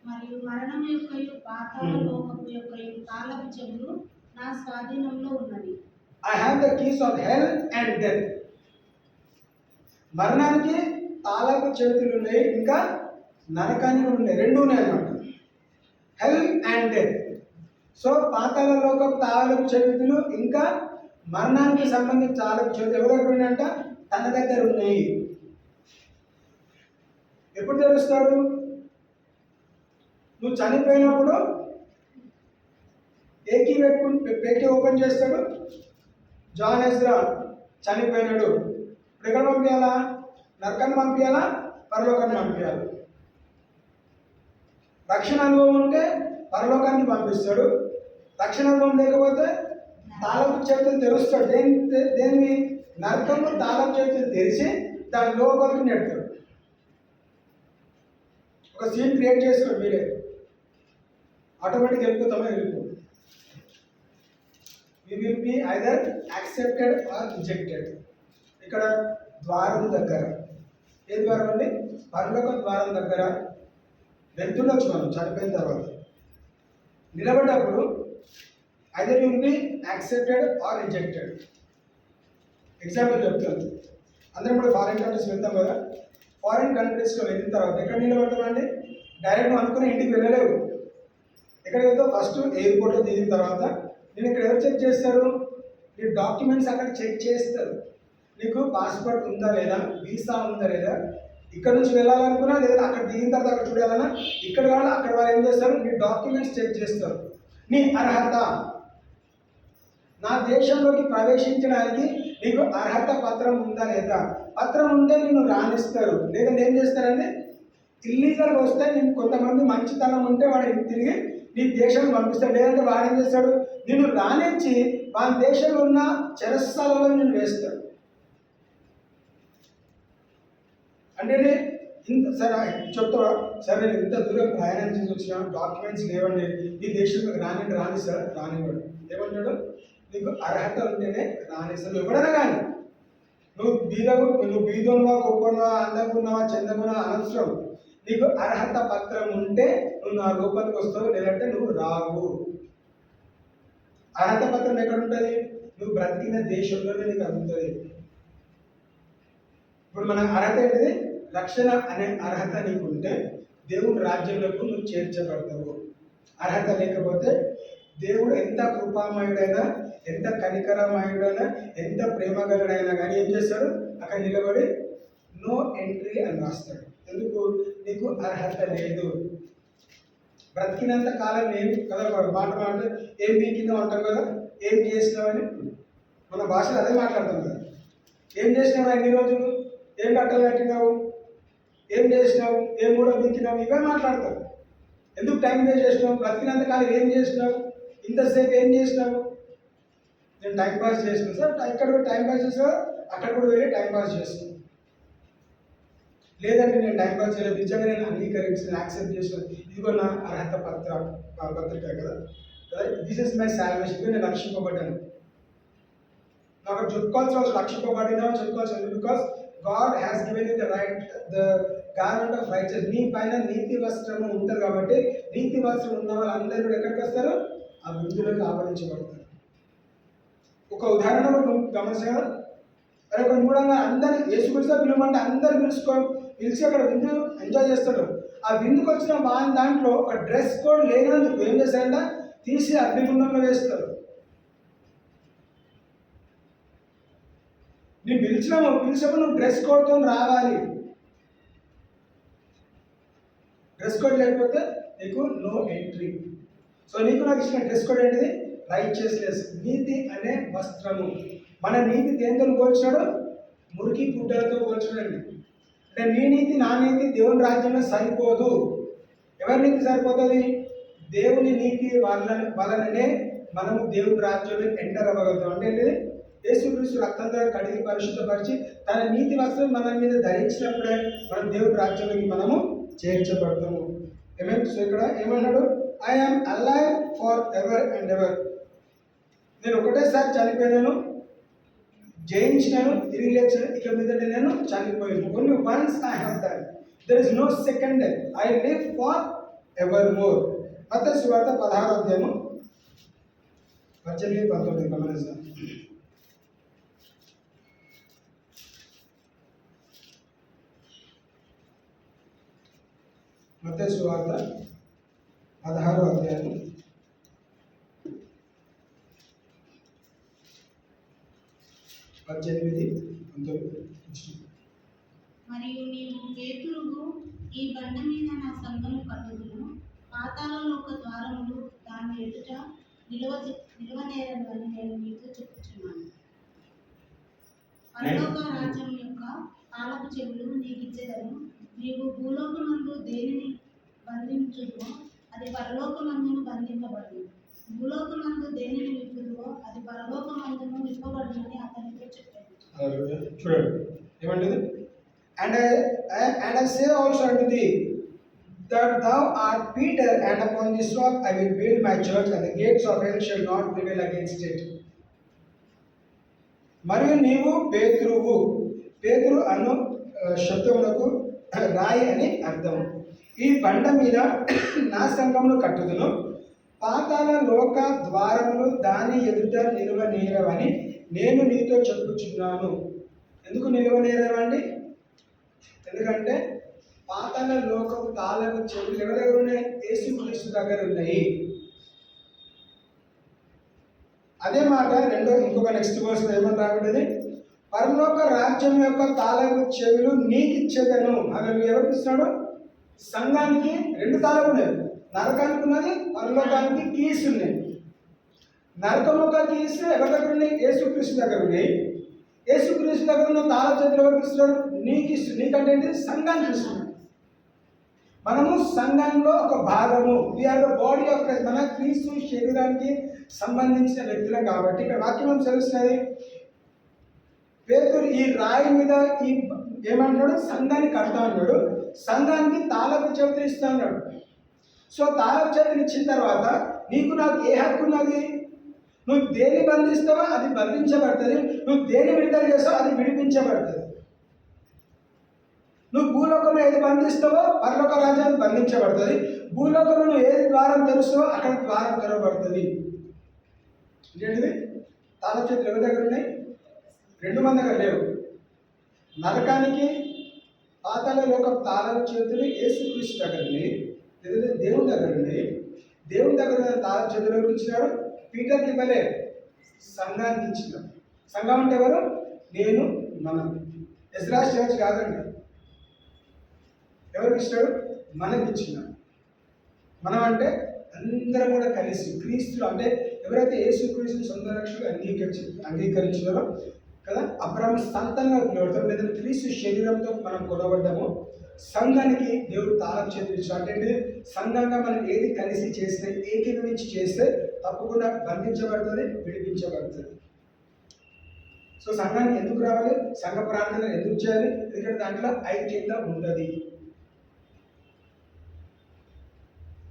మరియు మరణం యొక్కయు పాతాళ లోకపు యొక్కయు తాళపు చెవులు నా స్వాధీనంలో ఉన్నవి. I have the keys of hell and death. మరణానికి తాళపు చేతులు ఉన్నాయి, ఇంకా నరకానికి ఉన్నాయి, రెండు ఉన్నాయి అన్నమాట. Hell and death. సో పాతాళ లోకపు తాళపు చేతులు ఇంకా మరణానికి సంబంధించిన తాళపు చేతులు ఎవరి దగ్గర ఉన్నాయంట? తన దగ్గర ఉన్నాయి. ఎప్పుడు తెలుస్తాడు? నువ్వు చనిపోయినప్పుడు పేకీ ఓపెన్ చేస్తాడు. జాన్ ఎజ్రా చనిపోయినాడు, ఇప్పుడు ఎక్కడ పంపించాలా? నరకాన్ని పంపించాలా? పరలోకాన్ని పంపించాలి. రక్షణ అనుభవం ఉంటే పరలోకానికి పంపిస్తాడు, రక్షణ అనుభవం లేకపోతే తాళపు చేతులు తెరుస్తాడు. దేని నరకము తాళపు చేతులు తెరిచి దాని లోపలికి నెడతాడు. ఒక సీన్ క్రియేట్ చేస్తాడు, మీరే ఆటోమేటిక్ వెళ్ళిపో. We will be either accepted or rejected. ఇక్కడ ద్వారం దగ్గర, ఏ ద్వారం అండి? పరలోక ద్వారం దగ్గర వెళ్తుండొచ్చు మనం చనిపోయిన తర్వాత. నిలబడ్డప్పుడు either you will be accepted or rejected. Example చెప్తాను. అందరం కూడా ఫారిన్ కంట్రీస్ వెళ్తాం కదా. ఫారిన్ కంట్రీస్లో వెళ్ళిన తర్వాత ఎక్కడ నిలబడతామండి? డైరెక్ట్ నువ్వు అనుకుని ఇంటికి వెళ్ళలేవు. ఎక్కడ వెళ్తావు? ఫస్ట్ ఎయిర్పోర్ట్లో దిగిన తర్వాత నేను ఇక్కడ ఎవరు చెక్ చేస్తారు? నీ డాక్యుమెంట్స్ అక్కడ చెక్ చేస్తారు. నీకు పాస్పోర్ట్ ఉందా లేదా, వీసా ఉందా లేదా, ఇక్కడ నుంచి వెళ్ళాలనుకున్నా లేదా అక్కడ దిగిన తర్వాత అక్కడ చూడాలన్నా, ఇక్కడ వాళ్ళు అక్కడ వాళ్ళు ఏం చేస్తారు? నీ డాక్యుమెంట్స్ చెక్ చేస్తారు. నీ అర్హత, నా దేశంలోకి ప్రవేశించడానికి నీకు అర్హత పత్రం ఉందా లేదా. పత్రం ఉంటే నిన్ను రాణిస్తారు. లేదంటే ఏం చేస్తారంటే ఇల్లీగల్గా వస్తే నీకు కొంతమంది మంచితనం ఉంటే వాడు తిరిగి నీ దేశం పంపిస్తాడు. లేదంటే వాడు ఏం చేస్తాడు? నిన్ను రాణించి వాళ్ళ దేశంలో ఉన్న చెరస్థాలలో నిన్ను వేస్తాడు. అంటే ఇంత సరే చెప్తావా, సరే నేను ఇంత దూరం ప్రయాణం చేసి వచ్చిన, డాక్యుమెంట్స్ లేవండి, ఈ దేశంలోకి రాని సార్ రానివాడు. ఏమంటాడు? నీకు అర్హత ఉంటేనే రానిస్తాడు. ఎవడన్నా కానీ నువ్వు బీదోనువా, గొప్పనువా, అందకున్నావా, చందకున్నావా అనవసరం. నీకు అర్హత పత్రం ఉంటే నువ్వు నా లోపలికి వస్తావు, లేదంటే నువ్వు రావు. అర్హత పత్రం ఎక్కడ ఉంటుంది? నువ్వు బ్రతికిన దేశంలోనే నీకు అందుతుంది. ఇప్పుడు మన అర్హత ఏంటిది? రక్షణ అనే అర్హత నీకు ఉంటే దేవుని రాజ్యంలోకి నువ్వు చేర్చబడతావు. అర్హత లేకపోతే దేవుడు ఎంత కృపామయుడైనా, ఎంత కనికరమయుడైనా, ఎంత ప్రేమగలుడైనా కానీ ఏం చేస్తాడు? అక్కడ నిలబడి నో ఎంట్రీ అని రాస్తాడు. ఎందుకు? నీకు అర్హత లేదు. బ్రతికినంత కాలం ఏం కదా మాట ఏం పీకినావు అంటాం కదా, ఏం చేసినావని మన భాషలో అదే మాట్లాడతాం కదా. ఏం చేసినావు ఎన్ని రోజులు, ఏం బట్టలు కట్టినావు, ఏం చేసినావు, ఏం కూడా పీకినావు, ఇవే మాట్లాడతావు. ఎందుకు టైం వేస్ట్ చేసినావు? బ్రతికినంత కాలం ఏం చేసినావు, ఇంతసేపు ఏం చేసినావు? నేను టైం పాస్ చేసినాను సార్. ఇక్కడ కూడా టైం పాస్ చేసావు, అక్కడ కూడా వెళ్ళి టైం పాస్ చేస్తున్నాను. లేదంటే నేను టైం పాస్ చేయలేదు, నిజంగా నేను అంగీకరించిన, యాక్సెప్ట్ చేసిన, ఇదిగో నా అర్హత పత్రిక కదా, దిస్ ఇస్ మై సాల్వేషన్, నేను రక్షింపబడ్డాను. నాకు చెప్పుకోవాల్సిన అవసరం, రక్షింపబడినా చెప్పుకోవాల్సిన, because God has given you the right, the garment of riches. నీ పైన నీతి వస్త్రము ఉంటుంది కాబట్టి నీతి వస్త్రం ఉన్న వాళ్ళందరూ ఎక్కడికి వస్తారు? ఆ విందులోకి ఆవరించబడతారు. ఒక ఉదాహరణ గమనించగా, ఒక మూడంగా అందరు యేసుక్రీస్తు పిలవమంటే అందరు పిలిచి అక్కడ విందు ఎంజాయ్ చేస్తాడు. ఆ విందుకు వచ్చిన వాళ్ళ దాంట్లో ఒక డ్రెస్ కోడ్ లేనందుకు ఏం చేస్తారంట? తీసి అగ్నిగుండంలో వేస్తారు. నేను పిలిచినప్పుడు నువ్వు డ్రెస్ కోడ్తో రావాలి. డ్రెస్ కోడ్ లేకపోతే నీకు నో ఎంట్రీ. సో నీకు నాకు ఇచ్చిన డ్రెస్ కోడ్ ఏంటిది? రైచియస్నెస్, నీతి అనే వస్త్రము. మన నీతి దేంతో పోల్చాడు? మురికి గుడ్డలతో పోల్చాడండి. అంటే నీ నీతి నా నీతి దేవుని రాజ్యంలో సరిపోదు. ఎవరి నీతి సరిపోతుంది? దేవుని నీతి వలననే మనము దేవుని రాజ్యంలో ఎంటర్ అవ్వగలుగుతాం. అంటే ఏంటిది? యేసుక్రీస్తు రక్తం ద్వారా కడిగి పరిశుద్ధపరిచి తన నీతి వస్త్రం మన మీద ధరించినప్పుడే మనం దేవుని రాజ్యంలోకి మనము చేర్చబడతాము. సో ఇక్కడ ఏమన్నాడు? I am alive for ever and ever. నేను ఒకటేసారి చనిపోయినాను, జయించినాను, తిరిగి లేచాను, ఇక మీద నేను చనిపోయాను. Only once I have done, there is no second death, I live for ever more. Mattayi సువార్త 16వ అధ్యాయము 18-19 గమనిస్తాం. మత్తయి సువార్త 16వ అధ్యాయము 18-19. మరియు నీవు పేతురువు, ఈ బండ మీద నా సంఘము కట్టుదును, పాతాళలోక ద్వారములు దాని ఎదుట నిలవనేరని నేను నీతో చెప్పుచున్నాను. పరలోక రాజ్యం యొక్క తాళపు చెవులు నీకు ఇచ్చేదను. నీవు భూలోకమందు దేనిని బంధించుదువో అది పరలోకమందును బంధింపబడును, భూలోకమందు దేనిని విప్పుదువో అది పరలోకమందును విప్పబడునని అతనితో చెప్పాను. చూడండి ఏమంటుంది? And I say also unto thee that thou art Peter, and upon this rock I will build my church, and the gates of hell shall not prevail against it. మరియు నీవు పేతురువు. పేతురు అను శబ్దములకు రాయి అని అర్థం. ఈ బండ మీద నా సంఘమును కట్టుదును, పాతాళ లోక ద్వారములు దాని ఎదుట నిలువనేరవని నేను నీతో చెప్పుచున్నాను. ఎందుకు నిలువనేరవండి? ఎందుకంటే పాతాళ లోకపు తాళపు చెవులు ఎవరి దగ్గర ఉన్నాయి? యేసుక్రీస్తు దగ్గర ఉన్నాయి. అదే మాట ఇంకొక నెక్స్ట్ వర్స్ ఏమని రాబడింది? పరలోక రాజ్యం యొక్క తాళపు చెవులు నీకు ఇచ్చేదను. అసలు ఎవరికి ఇస్తున్నాడు? సంఘానికి 2 తాళాలు ఉన్నాయి. నరకానికి ఉన్నది, పరలోకానికి కీస్ ఉన్నాయి. నరకం యొక్క కీస్ ఎవరి దగ్గర ఉన్నాయి? యేసుక్రీస్తు దగ్గర ఉన్నాయి. యేసుక్రీస్తు దగ్గర ఉన్న తాళ చేతులు ఎవరికి ఇస్తున్నాడు? నీకు ఇస్తున్నాడు. నీకంటే ఏంటి? సంఘానికి ఇస్తున్నాడు. మనము సంఘంలో ఒక భాగము. We're the body of Christ. మన క్రీస్తు శరీరానికి సంబంధించిన వ్యక్తులం కాబట్టి ఇక్కడ వాక్యం తెలుస్తున్నది. పేతురు ఈ రాయి మీద ఈ ఏమంటున్నాడు? సంఘాన్ని కడతా అన్నాడు. సంఘానికి తాళపు చేతులు ఇస్తా అన్నాడు. సో తాళపు చేతులు ఇచ్చిన తర్వాత నీకు నాకు ఏ హక్కు ఉన్నది? నువ్వు దేన్ని బంధిస్తావో అది బంధించబడుతుంది, నువ్వు దేన్ని విడుదల చేస్తావో అది విడిపించబడుతుంది. నువ్వు భూలోకంలో ఏది బంధిస్తావో పరలోక రాజ్యాన్ని బంధించబడుతుంది. భూలోకంలో నువ్వు ఏది ద్వారం తెరుస్తావో అక్కడ ద్వారం తెరవబడుతుంది. ఏంటిది? తాళపు చేతులు ఎవరి దగ్గర ఉన్నాయి? 2 మంది దగ్గర లేవు. నరకానికి పాతాళ లోక తాళపు చేతులు యేసుక్రీస్తు దగ్గర ఉన్నాయి, లేదా దేవుని దగ్గర ఉన్నాయి. దేవుని దగ్గర తాళపు చేతులు ఎవరికి ఇచ్చినాడు? పీటర్కి ఇవ్వలే, సంఘానికి ఇచ్చినాడు. సంఘం అంటే ఎవరు? నేను, మనం. ఎజ్రా చర్చ్ కాదండి. ఎవరికి ఇచ్చాడు? మనకి ఇచ్చినాడు. మనం అంటే అందరం కూడా కలిసి క్రీస్తులు, అంటే ఎవరైతే యేసుక్రీస్తు సొంత రక్షకులు అంగీకరించారో కదా, అబ్రాహాము సంతానంగా పిలువడతాం, లేదంటే క్రీస్తు శరీరంతో మనం కొనబడ్డాము. సంఘానికి దేవుడు తాళపు చేతులు ఇచ్చాడు. అంటే సంఘంగా మనం ఏది కలిసి చేస్తే, ఏకీభవించి చేస్తే తప్పకుండా బంధించబడుతుంది, విడిపించబడుతుంది. సో సంఘానికి ఎందుకు రావాలి? సంఘ ప్రార్థన ఎందుకు చేయాలి? ఎందుకంటే దాంట్లో ఐక్యత ఉంటుంది.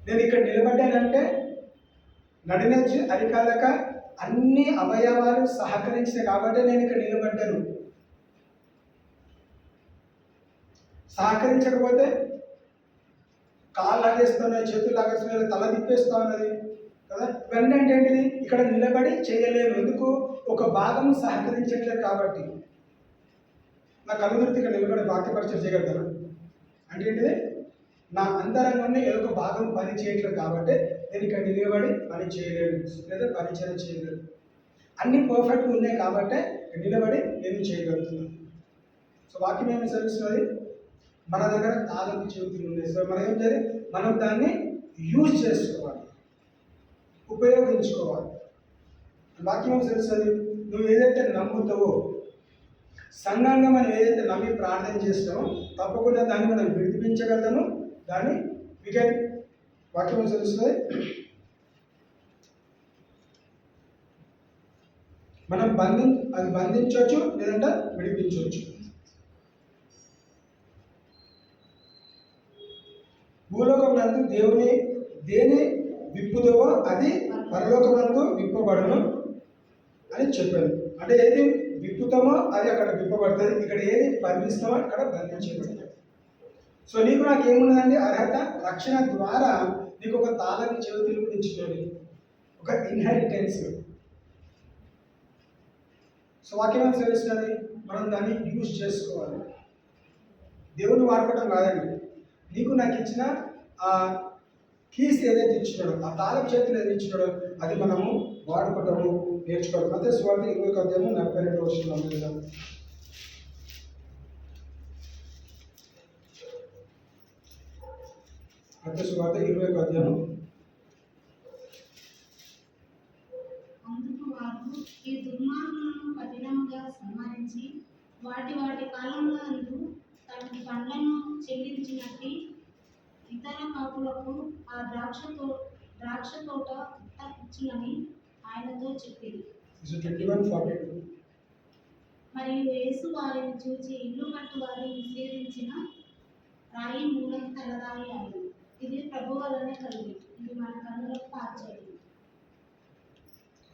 నేను ఇక్కడ నిలబడ్డానంటే నడినొచ్చి అరికాలక అన్ని అవయవాలు సహకరించినాయి కాబట్టి నేను ఇక్కడ నిలబడ్డాను. సహకరించకపోతే కాళ్ళు లాగేస్తున్నాయి, చేతులు లాగేస్తున్నాయి, తల తిప్పేస్తా ఉన్నది కదా. ఇవన్నీ అంటే ఏంటిది? ఇక్కడ నిలబడి చేయలేము. ఎందుకు? ఒక భాగం సహకరించట్లేదు కాబట్టి. నా కలుగురితో ఇక్కడ నిలబడి వాక్యపరిచయం చేయగలుగుతాను అంటే ఏంటిది? నా అంతరంగాన్ని ఏదో ఒక భాగం పని చేయట్లేదు కాబట్టి నేను ఇక్కడ నిలబడి పని చేయలేను, లేదా పరిచయం చేయలేను. అన్ని పర్ఫెక్ట్గా ఉన్నాయి కాబట్టి నిలబడి నేను చేయగలుగుతున్నాను. సో వాక్యం ఏమి తెలుస్తుంది? మన దగ్గర తాళపు చేతులు ఉన్నాయి. సో మనం ఏం చేయాలి? మనం దాన్ని యూజ్ చేసుకోవాలి, ఉపయోగించుకోవాలి. వాక్యం ఏమి తెలుస్తుంది? నువ్వు ఏదైతే నమ్ముతావో, సంఘంగా మనం ఏదైతే నమ్మి ప్రార్థన చేస్తామో తప్పకుండా దాన్ని మనం విడిపించగలను. దాన్ని వాక్యం తెలుస్తుంది. మనం అది బంధించవచ్చు, లేదంటే విడిపించవచ్చు. భూలోకమందు దేని విప్పుదవో అది పరలోకమందు విప్పబడును అని చెప్పాను. అంటే ఏది విప్పుతామో అది అక్కడ విప్పబడుతుంది, ఇక్కడ ఏది బంధిస్తామో అక్కడ బంధించబడుతుంది. సో నీకు నాకు ఏమున్నదండి? అర్హత. రక్షణ ద్వారా నీకు ఒక తాళపు చేతులు ఇచ్చినది, ఒక ఇన్హెరిటెన్స్. సో వాక్యం తెలుస్తుంది, మనం దాన్ని యూజ్ చేసుకోవాలి. దేవుని వాడుకోవడం కాదండి. నీకు నాకు ఇచ్చిన ఆ కీస్ ఏదైతే ఇచ్చినాడో, ఆ తాళపు చేతులు ఏదైతే ఇచ్చినాడో అది మనము వాడుకోవటము నేర్చుకోవడం. మత్తయి సువార్త 20:42 మత్తయి సువార్త 20:42. అందుకు వారు ఈ దుర్మార్గులను కఠినంగా సంహరించి వాటి కాలంలో తన పండ్లను చెల్లించినట్టు ఇతర కాపులకు ఆ ద్రాక్ష తోట ఇచ్చునని ఆయనతో చెప్పింది. 21:42. మరియు యేసు వారిని చూచి ఇల్లు కట్టు వారిని నిషేధించిన రాయి మూలం తెల్లరాయి అయింది. ఇది ప్రభు వలనే కలిగి, ఇది మన కన్నులకు పార్చేది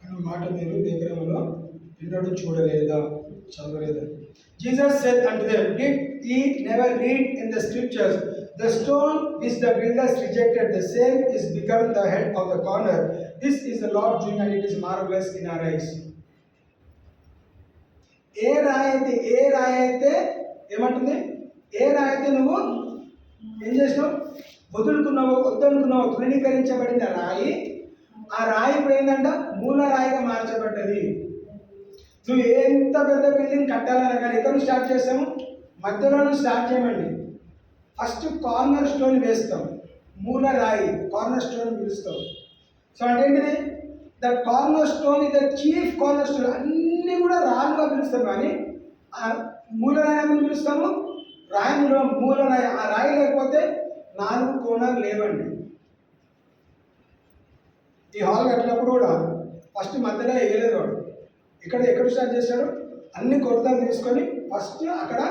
అన్న మాట మీరు లేఖనంలో విన్నడు చూడలేదా, చదవలేదా? Jesus said unto them, did ye never read in the scriptures, the stone which the builders rejected, the same is become the head of the corner. This is the Lord doing, and it is marvelous in our eyes. ఏ రాయి అయితే ఏమంటుంది? ఏ రాయి అయితే నువ్వు ఏం చేసినావు? వద్దనుకున్నావు, తృణీకరించబడిన రాయి, ఆ రాయి ఇప్పుడు ఏంటంట? మూల రాయిగా మార్చబడ్డది. నువ్వు ఎంత పెద్ద బిల్డింగ్ కట్టాలన్నా కానీ ఎక్కడ స్టార్ట్ చేస్తాము? మధ్యలోనూ స్టార్ట్ చేయమండి. ఫస్ట్ కార్నర్ స్టోన్ వేస్తాం, మూల రాయి కార్నర్ స్టోన్ పిలుస్తాం. సో అంటే ఏంటిది? ద కార్నర్ స్టోన్ ఇది చీఫ్ కార్నర్ స్టోన్. అన్నీ కూడా రాళ్ళుగా పిలుస్తాం, కానీ ఆ మూల రాయి అని పిలుస్తాము. రాయిలో మూల రాయి, ఆ రాయి లేకపోతే 4 కోణాలు లేవండి. ఈ హాల్ కట్టినప్పుడు కూడా ఫస్ట్ మధ్యలో వేయలేదు వాడు. ఎక్కడ స్టార్ట్ చేశాడు? అన్ని కొలతలు తీసుకొని ఫస్ట్ అక్కడ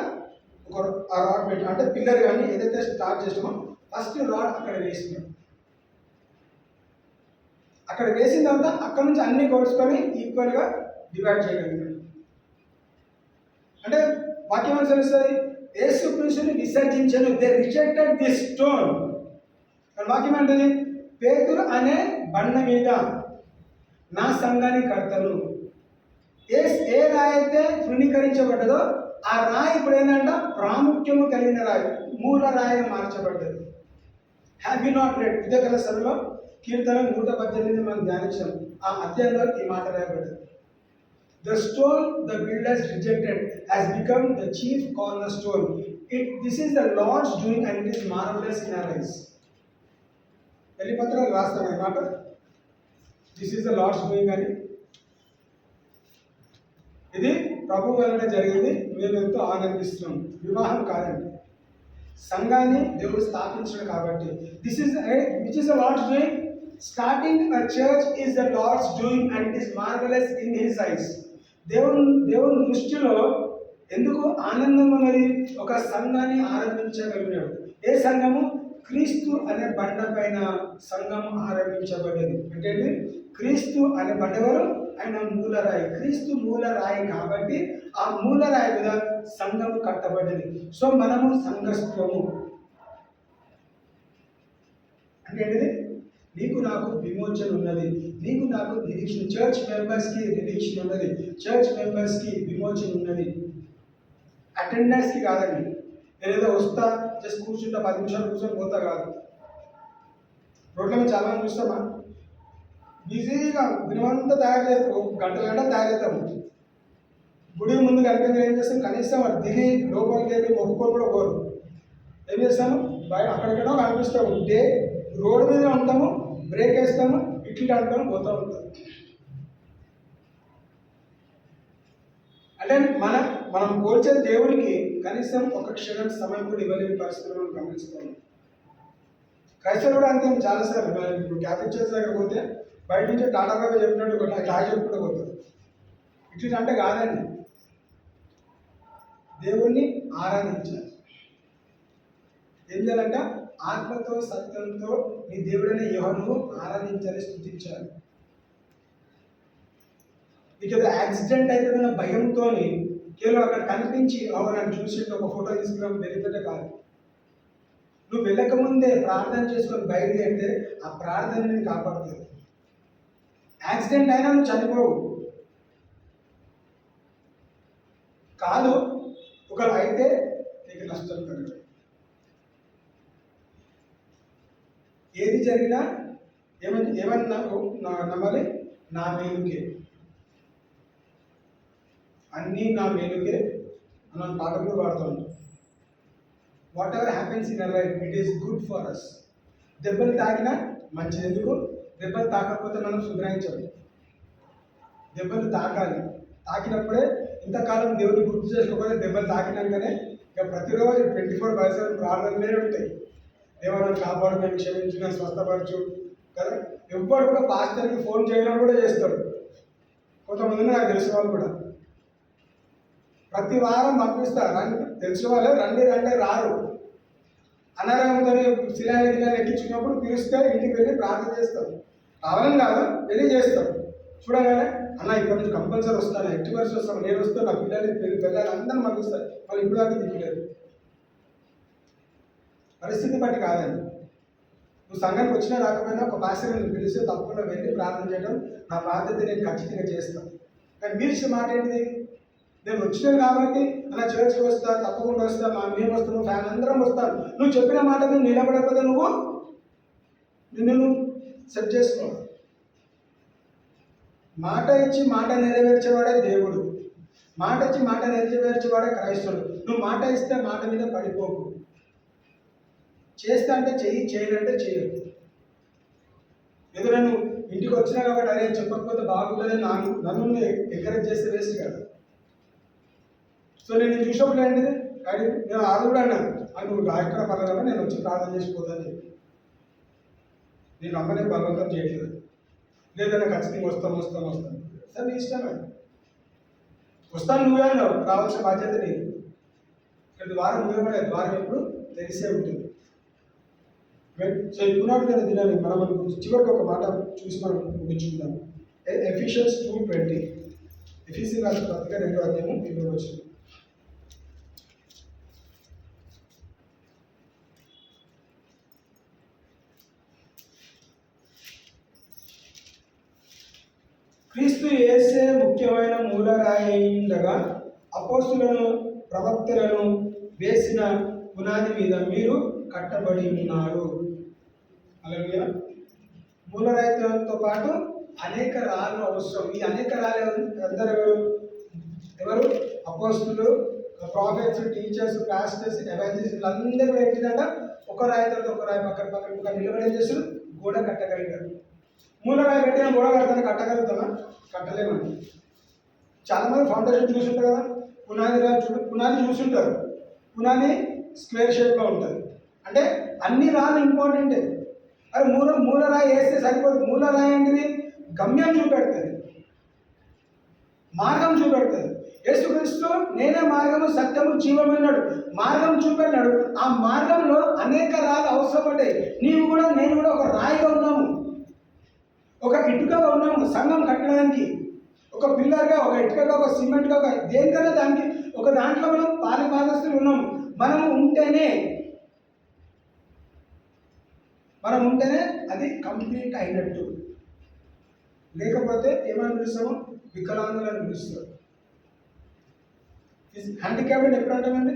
ఒక ఆ రాడ్ పెట్టి, అంటే పిల్లర్ కానీ ఏదైతే స్టార్ట్ చేసామో ఫస్ట్ రాడ్ అక్కడ వేసినాడు. అక్కడ వేసిన తర్వాత అక్కడ నుంచి అన్ని కొలుసుకొని ఈక్వల్గా డివైడ్ చేయగలిగాడు. అంటే వాక్యం అనుసరిస్తుంది, యేసుక్రీస్తుని విసర్జించను, దే రిజెక్టెడ్ దిస్ స్టోన్. వాక్యం అంటది, పేతురు అనే బండ మీద నా సంఘాన్ని కడతాను. ఏ రాయి అయితే తృణీకరించబడ్డదో ఆ రాయి ఇప్పుడు ఏంటంట? ప్రాముఖ్యము కలిగిన రాయి, మూల రాయిగా మార్చబడ్డది. Have you not read? ఇదే కదా సభలో కీర్తన 118 మనం ధ్యానించాం. ఆ అధ్యాయంలో ఈ మాట రాయబడ్డది. The stone the builders rejected has become the chief cornerstone. This is the Lord's doing, and it is marvelous in our eyes. పెళ్లి పత్రాలు రాస్తాం అన్నమాట. This is the Lord's doing అని. ఇది ప్రభు వలన జరిగింది, మేము ఎంతో ఆనందిస్తున్నాం. వివాహం కాదండి, సంఘాన్ని దేవుడు స్థాపించడం కాబట్టి. This is which is the Lord's doing. Starting a church is the Lord's doing, and it is marvelous in his eyes. దేవుని దృష్టిలో ఎందుకు ఆనందం ఉన్నది? ఒక సంఘాన్ని ఆరంభించగలిగినాడు. ఏ సంఘము? క్రీస్తు అనే బండ పైన సంఘం ఆరంభించబడ్డది. అంటే క్రీస్తు అనే బండవారు ఆయన మూలరాయి. క్రీస్తు మూలరాయి కాబట్టి ఆ మూలరాయి మీద సంఘము కట్టబడ్డది. సో మనము సంఘస్థము అంటే ఏంటిది? నీకు నాకు విమోచన ఉన్నది, నీకు నాకు నిరీక్షణ. చర్చ్ మెంబర్స్కి నిరీక్షణ ఉన్నది, చర్చ్ మెంబర్స్కి విమోచన ఉన్నది. అటెండెన్స్కి కాదండి. నేను ఏదో వస్తా, జస్ట్ కూర్చుంటా, 10 నిమిషాలు కూర్చొని పోతా కాదు. రోడ్ల మీద చాలా మంది చూస్తామా, బిజీగా దినమంతా తయారు చేస్తాం, గంటలు తయారు చేస్తాము. గుడి ముందు కనిపించి ఏం చేస్తాం? కనీసం అది దిగి లోపలికి వెళ్ళి మొక్కుకొని కూడా పోరు. ఏం చేస్తాము? బయట అక్కడికైనా కనిపిస్తాము. రోడ్డు మీద ఉంటాము, బ్రేక్ వేస్తాము, ఇట్లా అనుకొని పోతూ ఉంటాం. అంటే మనం పోల్చే దేవునికి కనీసం ఒక క్షణం సమయం కూడా ఇవ్వలేని పరిస్థితులను మనం గమనిస్తాము. క్రైస్తవులు కూడా అంతే. చాలాసార్లు ఇప్పుడు క్యాథలిక్ చర్చ్ దగ్గర పోతే బయట నుంచి టాటా బాబా చెప్పినట్టు ఇట్లా చెప్పుకుంటూ పోతుంది. ఇట్లా అంటే కాదండి, దేవుణ్ణి ఆరాధించాలి. ఏం చేయాలంట? ఆత్మతో సత్యంతో నీ దేవుడైన యెహోవాను ఆరాధించాలి, స్తుతించాలి. నీకు ఏదో యాక్సిడెంట్ అవుతుందన్న భయంతో కేవలం అక్కడ కనిపించి నన్ను చూసి ఒక ఫోటో తీసుకున్నాం వెళ్ళిపోతే కాదు. నువ్వు వెళ్ళకముందే ప్రార్థన చేసుకొని బయలుదేరితే ఆ ప్రార్థన నేను కాపాడుతుంది. యాక్సిడెంట్ అయినా నువ్వు చనిపోవు కాదు, ఒకవేళ అయితే నీకు నష్టం కలగదు. ఏది జరిగినా ఏమన్నా నమ్మాలి? నా మేలుకే, అన్నీ నా మేలుకే మనం పాటలు కూడా పాడుతూ ఉంటాం. Whatever happens in our life, it is good for us. దెబ్బలు తాకినా మంచిది. ఎందుకు? దెబ్బలు తాకకపోతే మనం సుగ్రహించాలి. దెబ్బలు తాకాలి. తాకినప్పుడే ఇంతకాలం దేవుడిని గుర్తు చేసుకోకపోతే దెబ్బలు తాకినాకనే ఇక ప్రతిరోజు 24/7 ప్రార్థనలే ఉంటాయి. దేవాలను కాపాడు, మేము క్షమించు, నేను స్వస్థపరచు కదా. ఎవ్వరు కూడా పాస్టర్కి ఫోన్ చేయడం కూడా చేస్తాడు. కొంతమంది నాకు తెలిసిన వాళ్ళు కూడా ప్రతి వారం పంపిస్తారు. తెలిసిన వాళ్ళే రండి రారు. అనారోగ్యంతో శిలాన్ని ఎక్కించుకున్నప్పుడు పిలిస్తే ఇంటికి వెళ్ళి ప్రార్థన చేస్తారు. రావాలని కాదు, వెళ్ళి చేస్తారు. చూడగానే అన్న ఇప్పటి నుంచి కంపల్సరీ వస్తాను, ఎట్టి వస్తాను, నేను వస్తాను, నా పిల్లలు అందరూ పంపిస్తారు. వాళ్ళు ఇప్పుడు దాకా దిగలేదు. పరిస్థితి బట్టి కాదండి. నువ్వు సంఘానికి వచ్చినా రాకపోయినా ఒక పాస్టర్ని పిలిచి తప్పకుండా వెళ్ళి ప్రార్థన చేయడం నా బాధ్యత, నేను ఖచ్చితంగా చేస్తాను. కానీ మీరు ఇచ్చిన మాట ఏంటిది? నేను వచ్చినాను కాబట్టి అలా చర్చ్కి వస్తా, తప్పకుండా వస్తా, మేము వస్తాను, ఫ్యాన్ అందరం వస్తాను. నువ్వు చెప్పిన మాట మీద నిలబడకపోతే నిన్ను సెట్ చేసుకో. మాట ఇచ్చి మాట నెరవేర్చేవాడే దేవుడు, మాట ఇచ్చి మాట నెరవేర్చేవాడే క్రైస్తవుడు. నువ్వు మాట ఇస్తే మాట మీద పడిపోకు. చేస్తా అంటే చెయ్యి, చేయాలంటే చేయదు. ఏదో నేను ఇంటికి వచ్చినా కాబట్టి అరే చెప్పకపోతే బాగుంటుందని నన్ను ఎంకరేజ్ చేస్తే వేస్ట్ కదా. సో నేను చూసినప్పుడు ఏంటిది, నేను ఆడు కూడా అన్నాను, నువ్వు ఎక్కడ పర్లేదు, నేను వచ్చి ప్రార్థన చేసిపోతాను చెప్పి. నేను అమ్మనే బలవంతం చేయట్లేదు, లేదన్నా ఖచ్చితంగా వస్తాను సార్, నీ ఇష్టమే. వస్తాను, నువ్వే అన్నావు, రావాల్సిన బాధ్యత లేదు. ఇక్కడ ద్వారం మూయబడే ద్వారం ఎప్పుడు తెలిసే ఉంటుంది. సో ఇప్పుడు కదా దినాన్ని మనం చివరికి ఒక మాట చూసి మనం ముగించుకుందాం. ఎఫిషియన్స్ 2:20, ఎఫీసీ రాసిన పత్రిక 2వ అధ్యాయం 20వ వచనం. క్రీస్తు యేసే ముఖ్యమైన మూలరాయి ఉండగా అపోస్తులను ప్రవక్తలను వేసిన పునాది మీద మీరు కట్టబడి ఉన్నారు. హల్లెలూయా. మూలరాయితో పాటు అనేక రాళ్ళు అవసరం. ఈ అనేక రాళ్ళు అందరూ ఎవరు? అపోస్తులు, ప్రాఫెట్స్, టీచర్స్, పాస్టర్స్, ఎవాంజలిస్టులు అందరూ ఏంటిదంట, ఒక రాయి తర్వాత ఒక రాయి పక్కన నిలబడి ఏం చేస్తారు? గోడ కట్టగలిగారు. మూలరాయి పెట్టిన గోడ కడతాను, కట్టగలుగుతామా? కట్టలేమండి. చాలామంది ఫౌండేషన్ చూసుంటారు కదా, పునాది చూసుంటారు. పునాది స్క్వేర్ షేప్లో ఉంటుంది. అంటే అన్ని రాళ్ళు ఇంపార్టెంటే. అది మూలరాయి వేస్తే సరిపోదు. మూలరాయి ఏంటిది? గమ్యం చూపెడుతుంది, మార్గం చూపెడుతుంది. యేసుక్రీస్తు నేనే మార్గము సత్యము జీవం అన్నాడు, మార్గం చూపెట్టాడు. ఆ మార్గంలో అనేక రాళ్ళు అవసరపడ్డాయి. నేను కూడా ఒక రాయిగా ఉన్నాము, ఒక ఇటుకగా ఉన్నాము సంఘం కట్టడానికి. ఒక పిల్లర్గా, ఒక ఇటుకగా, ఒక సిమెంట్గా, ఒక దేనికన్నా దానికి ఒక దాంట్లో మనం పాలిభాగస్తులు ఉన్నాము. మనం ఉంటేనే అది కంప్లీట్ అయినట్టు. లేకపోతే ఏమని పిలుస్తాము? వికలాంగులను పిలుస్తాం. హ్యాండిక్యాప్డ్ ఎప్పుడు అంటామండి?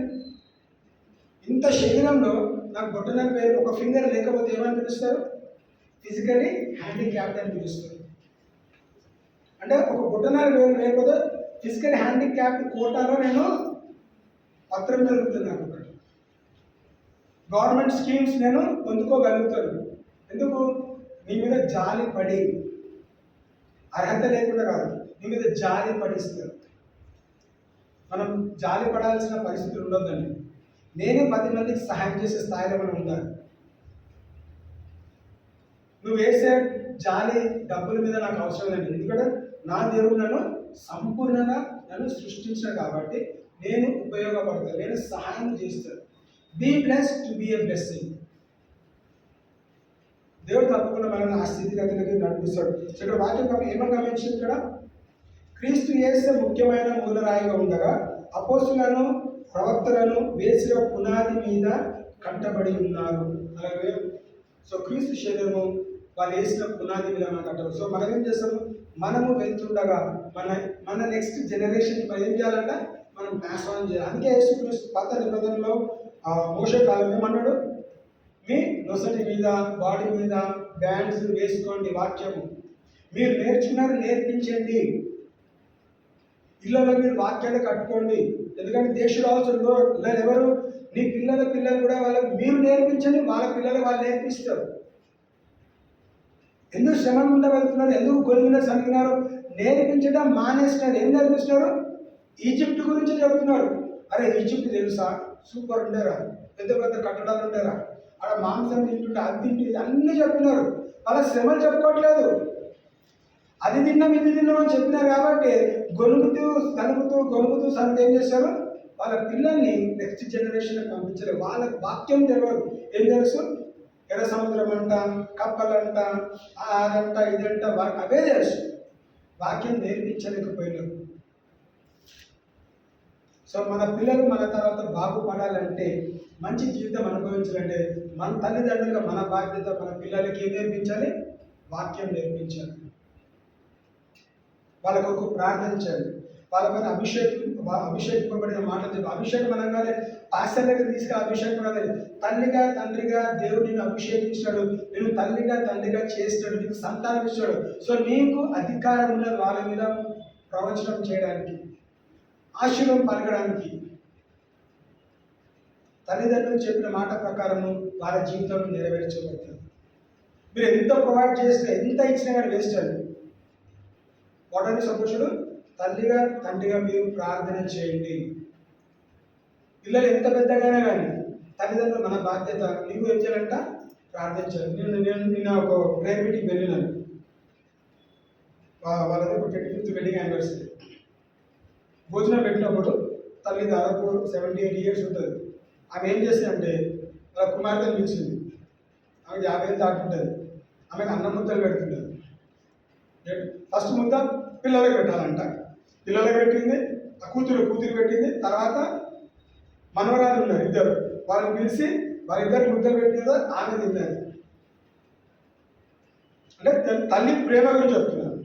ఇంత శరీరంలో నాకు బొట్టనల పేరు ఒక ఫింగర్ లేకపోతే ఏమని పిలుస్తారు? ఫిజికలీ హ్యాండిక్యాప్డ్ అని పిలుస్తారు. అంటే ఒక బొట్టనల వేలు లేకపోతే ఫిజికల్ హ్యాండిక్యాప్డ్ కోటాలో నేను పత్రం జరుగుతున్నాను. గవర్నమెంట్ స్కీమ్స్ నేను పొందుకోగలుగుతాను. ఎందుకు? నీ మీద జాలి పడి, అర్హత లేకుండా కాదు, నీ మీద జాలి పడిస్తారు. మనం జాలి పడాల్సిన పరిస్థితులు ఉండొద్దండి. నేనే 10 మందికి సహాయం చేసే స్థాయిలో మనం ఉండాలి. నువ్వు వేసే జాలి డబ్బుల మీద నాకు అవసరం లేదు. ఎందుకంటే నా దేవుడు నన్ను సంపూర్ణంగా సృష్టించాడు కాబట్టి నేను ఉపయోగపడతాను, నేను సహాయం చేస్తాను. Be blessed to be a blessing. దేవుడు తప్పకుండా మనల్ని ఆ స్థితిగతులకి నడిపిస్తాడు. ఇక్కడ వాక్యం ఏమని గమనించింది? ఇక్కడ క్రీస్తు యేసే ముఖ్యమైన మూలరాయిగా ఉండగా అపోస్తులను ప్రవక్తలను వేసిన పునాది మీద కట్టబడి ఉన్నారు. అలాగే సో క్రీస్తు శరీరము వాళ్ళు వేసిన పునాది మీద మనం కట్టబడి. సో మనం ఏం చేస్తాము? మనము వెళ్తుండగా మన నెక్స్ట్ జనరేషన్ మనం ఏం చేయాలంట? మనం పాస్ ఆన్ చేయాలి. అందుకే యేసుక్రీస్తు పాత నిబంధనలో మోషే కాలం ఏమన్నాడు? మీ నొసటి మీద, బాడీ మీద బ్యాండ్స్ వేసుకోండి, వాక్యము మీరు నేర్చుకున్నారు నేర్పించండి, ఇళ్ళలో మీరు వాక్యాలు కట్టుకోండి. ఎందుకంటే దేశంలో ఎవరు? నీ పిల్లలు కూడా వాళ్ళకి మీరు నేర్పించండి, వాళ్ళ పిల్లలు వాళ్ళు నేర్పిస్తారు. ఎందుకు శ్రమ మీద వెళ్తున్నారు? ఎందుకు గొలిగిన సనిగినారు? నేర్పించడం మానేస్తున్నారు. ఏం నేర్పిస్తున్నారు? ఈజిప్ట్ గురించి చెబుతున్నారు. అరే ఈజిప్ట్ తెలుసా? సూపర్ ఉండేరా, పెద్ద పెద్ద కట్టడాలు ఉండేరా, అక్కడ మాంసం తింటుంటే అది తింటే అన్నీ చెప్తున్నారు. వాళ్ళ శ్రమలు చెప్పుకోవట్లేదు. అది తిన్నాం ఇది తిన్నాం అని చెప్పినారు కాబట్టి గొనుగుతూ సంత ఏం చేశారు? వాళ్ళ పిల్లల్ని నెక్స్ట్ జనరేషన్కి పంపించలేదు. వాళ్ళ వాక్యం తెలియదు. ఏం తెలుసు? ఎర్ర సముద్రం అంట, కప్పలంట, అదంట, ఇదంట, వాళ్ళకి అవే తెలుసు. వాక్యం నేర్పించలేకపోయినారు. సో మన పిల్లలు మన తర్వాత బాగుపడాలంటే, మంచి జీవితం అనుభవించాలంటే, మన తల్లిదండ్రులుగా మన బాధ్యత మన పిల్లలకి ఏం నేర్పించాలి? వాక్యం నేర్పించాలి. వాళ్ళ కొరకు ప్రార్థించాలి. వాళ్ళ పైన అభిషేకింపబడిన మాటలు చెప్పి, అభిషేకం అనగానే పాస్టర్ దగ్గర తీసుకుని అభిషేకం కాదు. తల్లిగా తండ్రిగా దేవుడు నిన్ను అభిషేకించాడు, నేను తల్లిగా తండ్రిగా చేస్తాడు, నీకు సంతానం ఇస్తాడు. సో నీకు అధికారం ఉన్నది వాళ్ళ మీద ప్రవచనం చేయడానికి, ఆశీర్వాదం పలకడానికి. తల్లిదండ్రులు చెప్పిన మాట ప్రకారము వాళ్ళ జీవితంలో నెరవేర్చబడుతుంది. మీరు ఎంత ప్రొవైడ్ చేస్తే, ఎంత ఇచ్చినా కానీ వేస్ట్ అండి. వాట్ సపోర్టుడు తల్లిగా తండ్రిగా మీరు ప్రార్థన చేయండి. పిల్లలు ఎంత పెద్దగానే కానీ తల్లిదండ్రులు మన బాధ్యత. నీకు ఏం చేయాలంట? ప్రార్థించాలి. నిన్న ఒక ప్రేయర్ మీటింగ్ వెళ్ళినాను. వాళ్ళది ఒక 25th వెడ్డింగ్ యానివర్సరీ. భోజనం పెట్టినప్పుడు తల్లి దాదాపు 78 years ఉంటుంది. ఆమె ఏం చేసిందంటే వాళ్ళ కుమార్తెను పిలిచింది. ఆమెకి 50 ఏళ్ళు దాటుతుంటుంది. ఆమెకు అన్నం ముద్దలు పెడుతుంటుంది. ఫస్ట్ ముద్ద పిల్లలకు పెట్టాలంట. పిల్లలకు పెట్టింది, ఆ కూతురు పెట్టింది. తర్వాత మనవరాలు ఉన్నారు ఇద్దరు, వాళ్ళని పిలిచి వాళ్ళిద్దరికి ముద్దలు పెట్టిందో ఆమె తిన్నది. అంటే తల్లి ప్రేమ గురించి చెప్తున్నాను.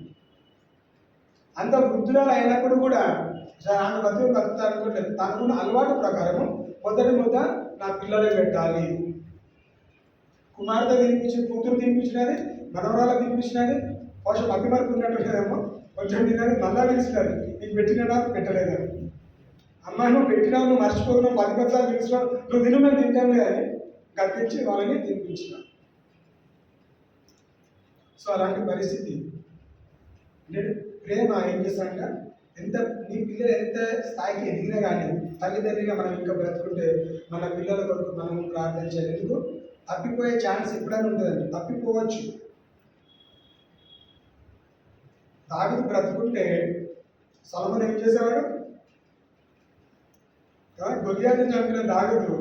అంత వృద్ధురాలు అయినప్పుడు కూడా ఆమె బతుకుతారనుకోవట్లేదు. తనకున్న అలవాటు ప్రకారము మొదటి ముద్ద నా పిల్లలకి పెట్టాలి. కుమార్తె తినిపించి, కూతురు తినిపించినది, మనవరాలకు తినిపించినది. కొంచెం అభిమర్పు ఉన్నట్టునేమో, కొంచెం తిన్నది, మళ్ళా పిలిచినారు, నీకు పెట్టినా పెట్టలేదా? అమ్మ నువ్వు పెట్టినావు, నువ్వు మర్చిపోతున్నావు, 10 సార్లు పిలిచినావు, నువ్వు తిను మేము తింటాంలే అని గద్దించి వాళ్ళని తినిపించిన. సో అలాంటి పరిస్థితి. నేను ప్రేమ ఏం చేస్తానంట, ఎంత నీ పిల్లలు ఎంత స్థాయికి ఎదిగినా కానీ తల్లిదండ్రిగా మనం ఇంకా బ్రతుకుంటే మన పిల్లల కొరకు మనం ప్రార్థించాలి. ఎందుకు? తప్పిపోయే ఛాన్స్ ఎప్పుడైనా ఉంటుందండి, తప్పిపోవచ్చు. దావీదు బ్రతుకుంటే సొలొమోను ఏం చేసేవాడు? గొలియాతుని చంపిన దావీదు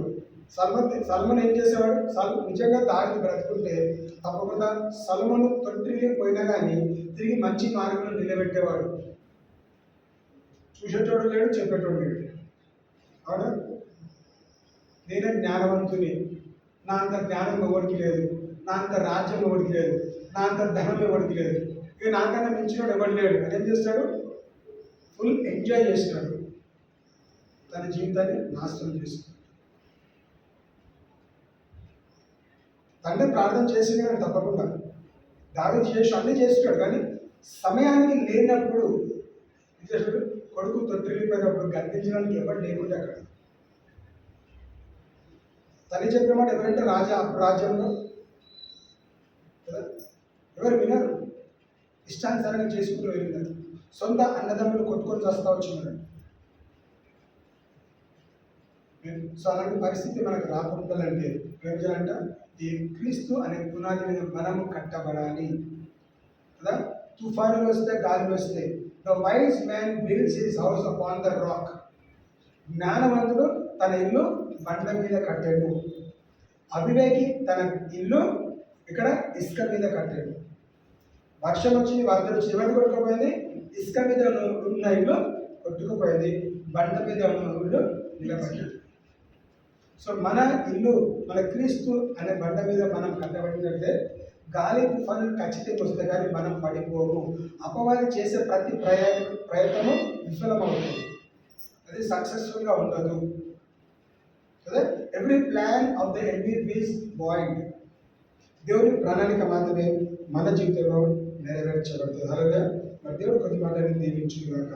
సొలొమోను ఏం చేసేవాడు? నిజంగా దావీదు బ్రతుకుంటే తప్పకుండా సొలొమోను తొట్టిల్లి పోయినా కానీ తిరిగి మంచి మార్గంలో నిలబెట్టేవాడు. చూసేటోడు లేడు, చెప్పేటోడు లేడు. అవునా? నేనే జ్ఞానవంతుని, నా అంత జ్ఞానం ఎవరికి లేదు, నా అంత రాజ్యం ఎవరికి లేదు, నా అంత ధనం ఎవరికి లేదు, ఇక నాకన్నా మించినోడు ఎవరు లేడు. అదేం చేస్తాడు? ఫుల్ ఎంజాయ్ చేస్తున్నాడు, తన జీవితాన్ని నాశనం చేస్తున్నాడు. తండ్రి ప్రార్థన చేసింది కానీ తప్పకుండా దావీదు చేసి అన్నీ చేస్తున్నాడు. కానీ సమయానికి లేనప్పుడు చేసాడు, కొడుకు తొట్టిల్లిపోయినప్పుడు గద్దించడానికి ఎవరు లేకుంటే అక్కడ తల్లి చెప్పిన మాట ఎవరంటే రాజ్యంలో కదా ఎవరు వినరు, ఇష్టానుసారంగా చేసుకుంటూ వెళ్ళినారు. సొంత అన్నదమ్ములు కొట్టుకొని చేస్తూ వచ్చినారు. సో అలాంటి పరిస్థితి మనకు రాకుండాలంటే ఏం చేయాలంట? ఈ క్రీస్తు అనే పునాది మీద మనము కట్టబడాలి కదా. తుఫానులు వస్తే, గాలులు వస్తే, the wise man builds his house upon the rock. జ్ఞానవంతుడు తన ఇల్లు బండ మీద కట్టాడు, అవివేకి తన ఇల్లు ఇక్కడ ఇసుక మీద కట్టాడు. వర్షం వచ్చింది, వరదలు వచ్చి ఎవరిని కొట్టుకుపోయింది? ఇసుక మీద ఉన్న ఇల్లు కొట్టుకుపోయింది, బండ మీద ఉన్న ఇల్లు నిలబడ్డాడు. సో మన ఇల్లు, మన క్రీస్తు అనే బండ మీద మనం కట్టబడిందంటే గాలి తుఫాను ఖచ్చితంగా వస్తే కానీ మనం పడిపోము. అపవాది చేసే ప్రతి ప్రయత్నము విఫలమవుతుంది, అది సక్సెస్ఫుల్గా ఉండదు కదా. Every plan of the MD is void. దేవుని ప్రణాళిక మాత్రమే మన జీవితంలో నెరవేర్చబడుతుంది. అలాగే మరి దేవుడు కొద్ది మాటని దీవించుగాక.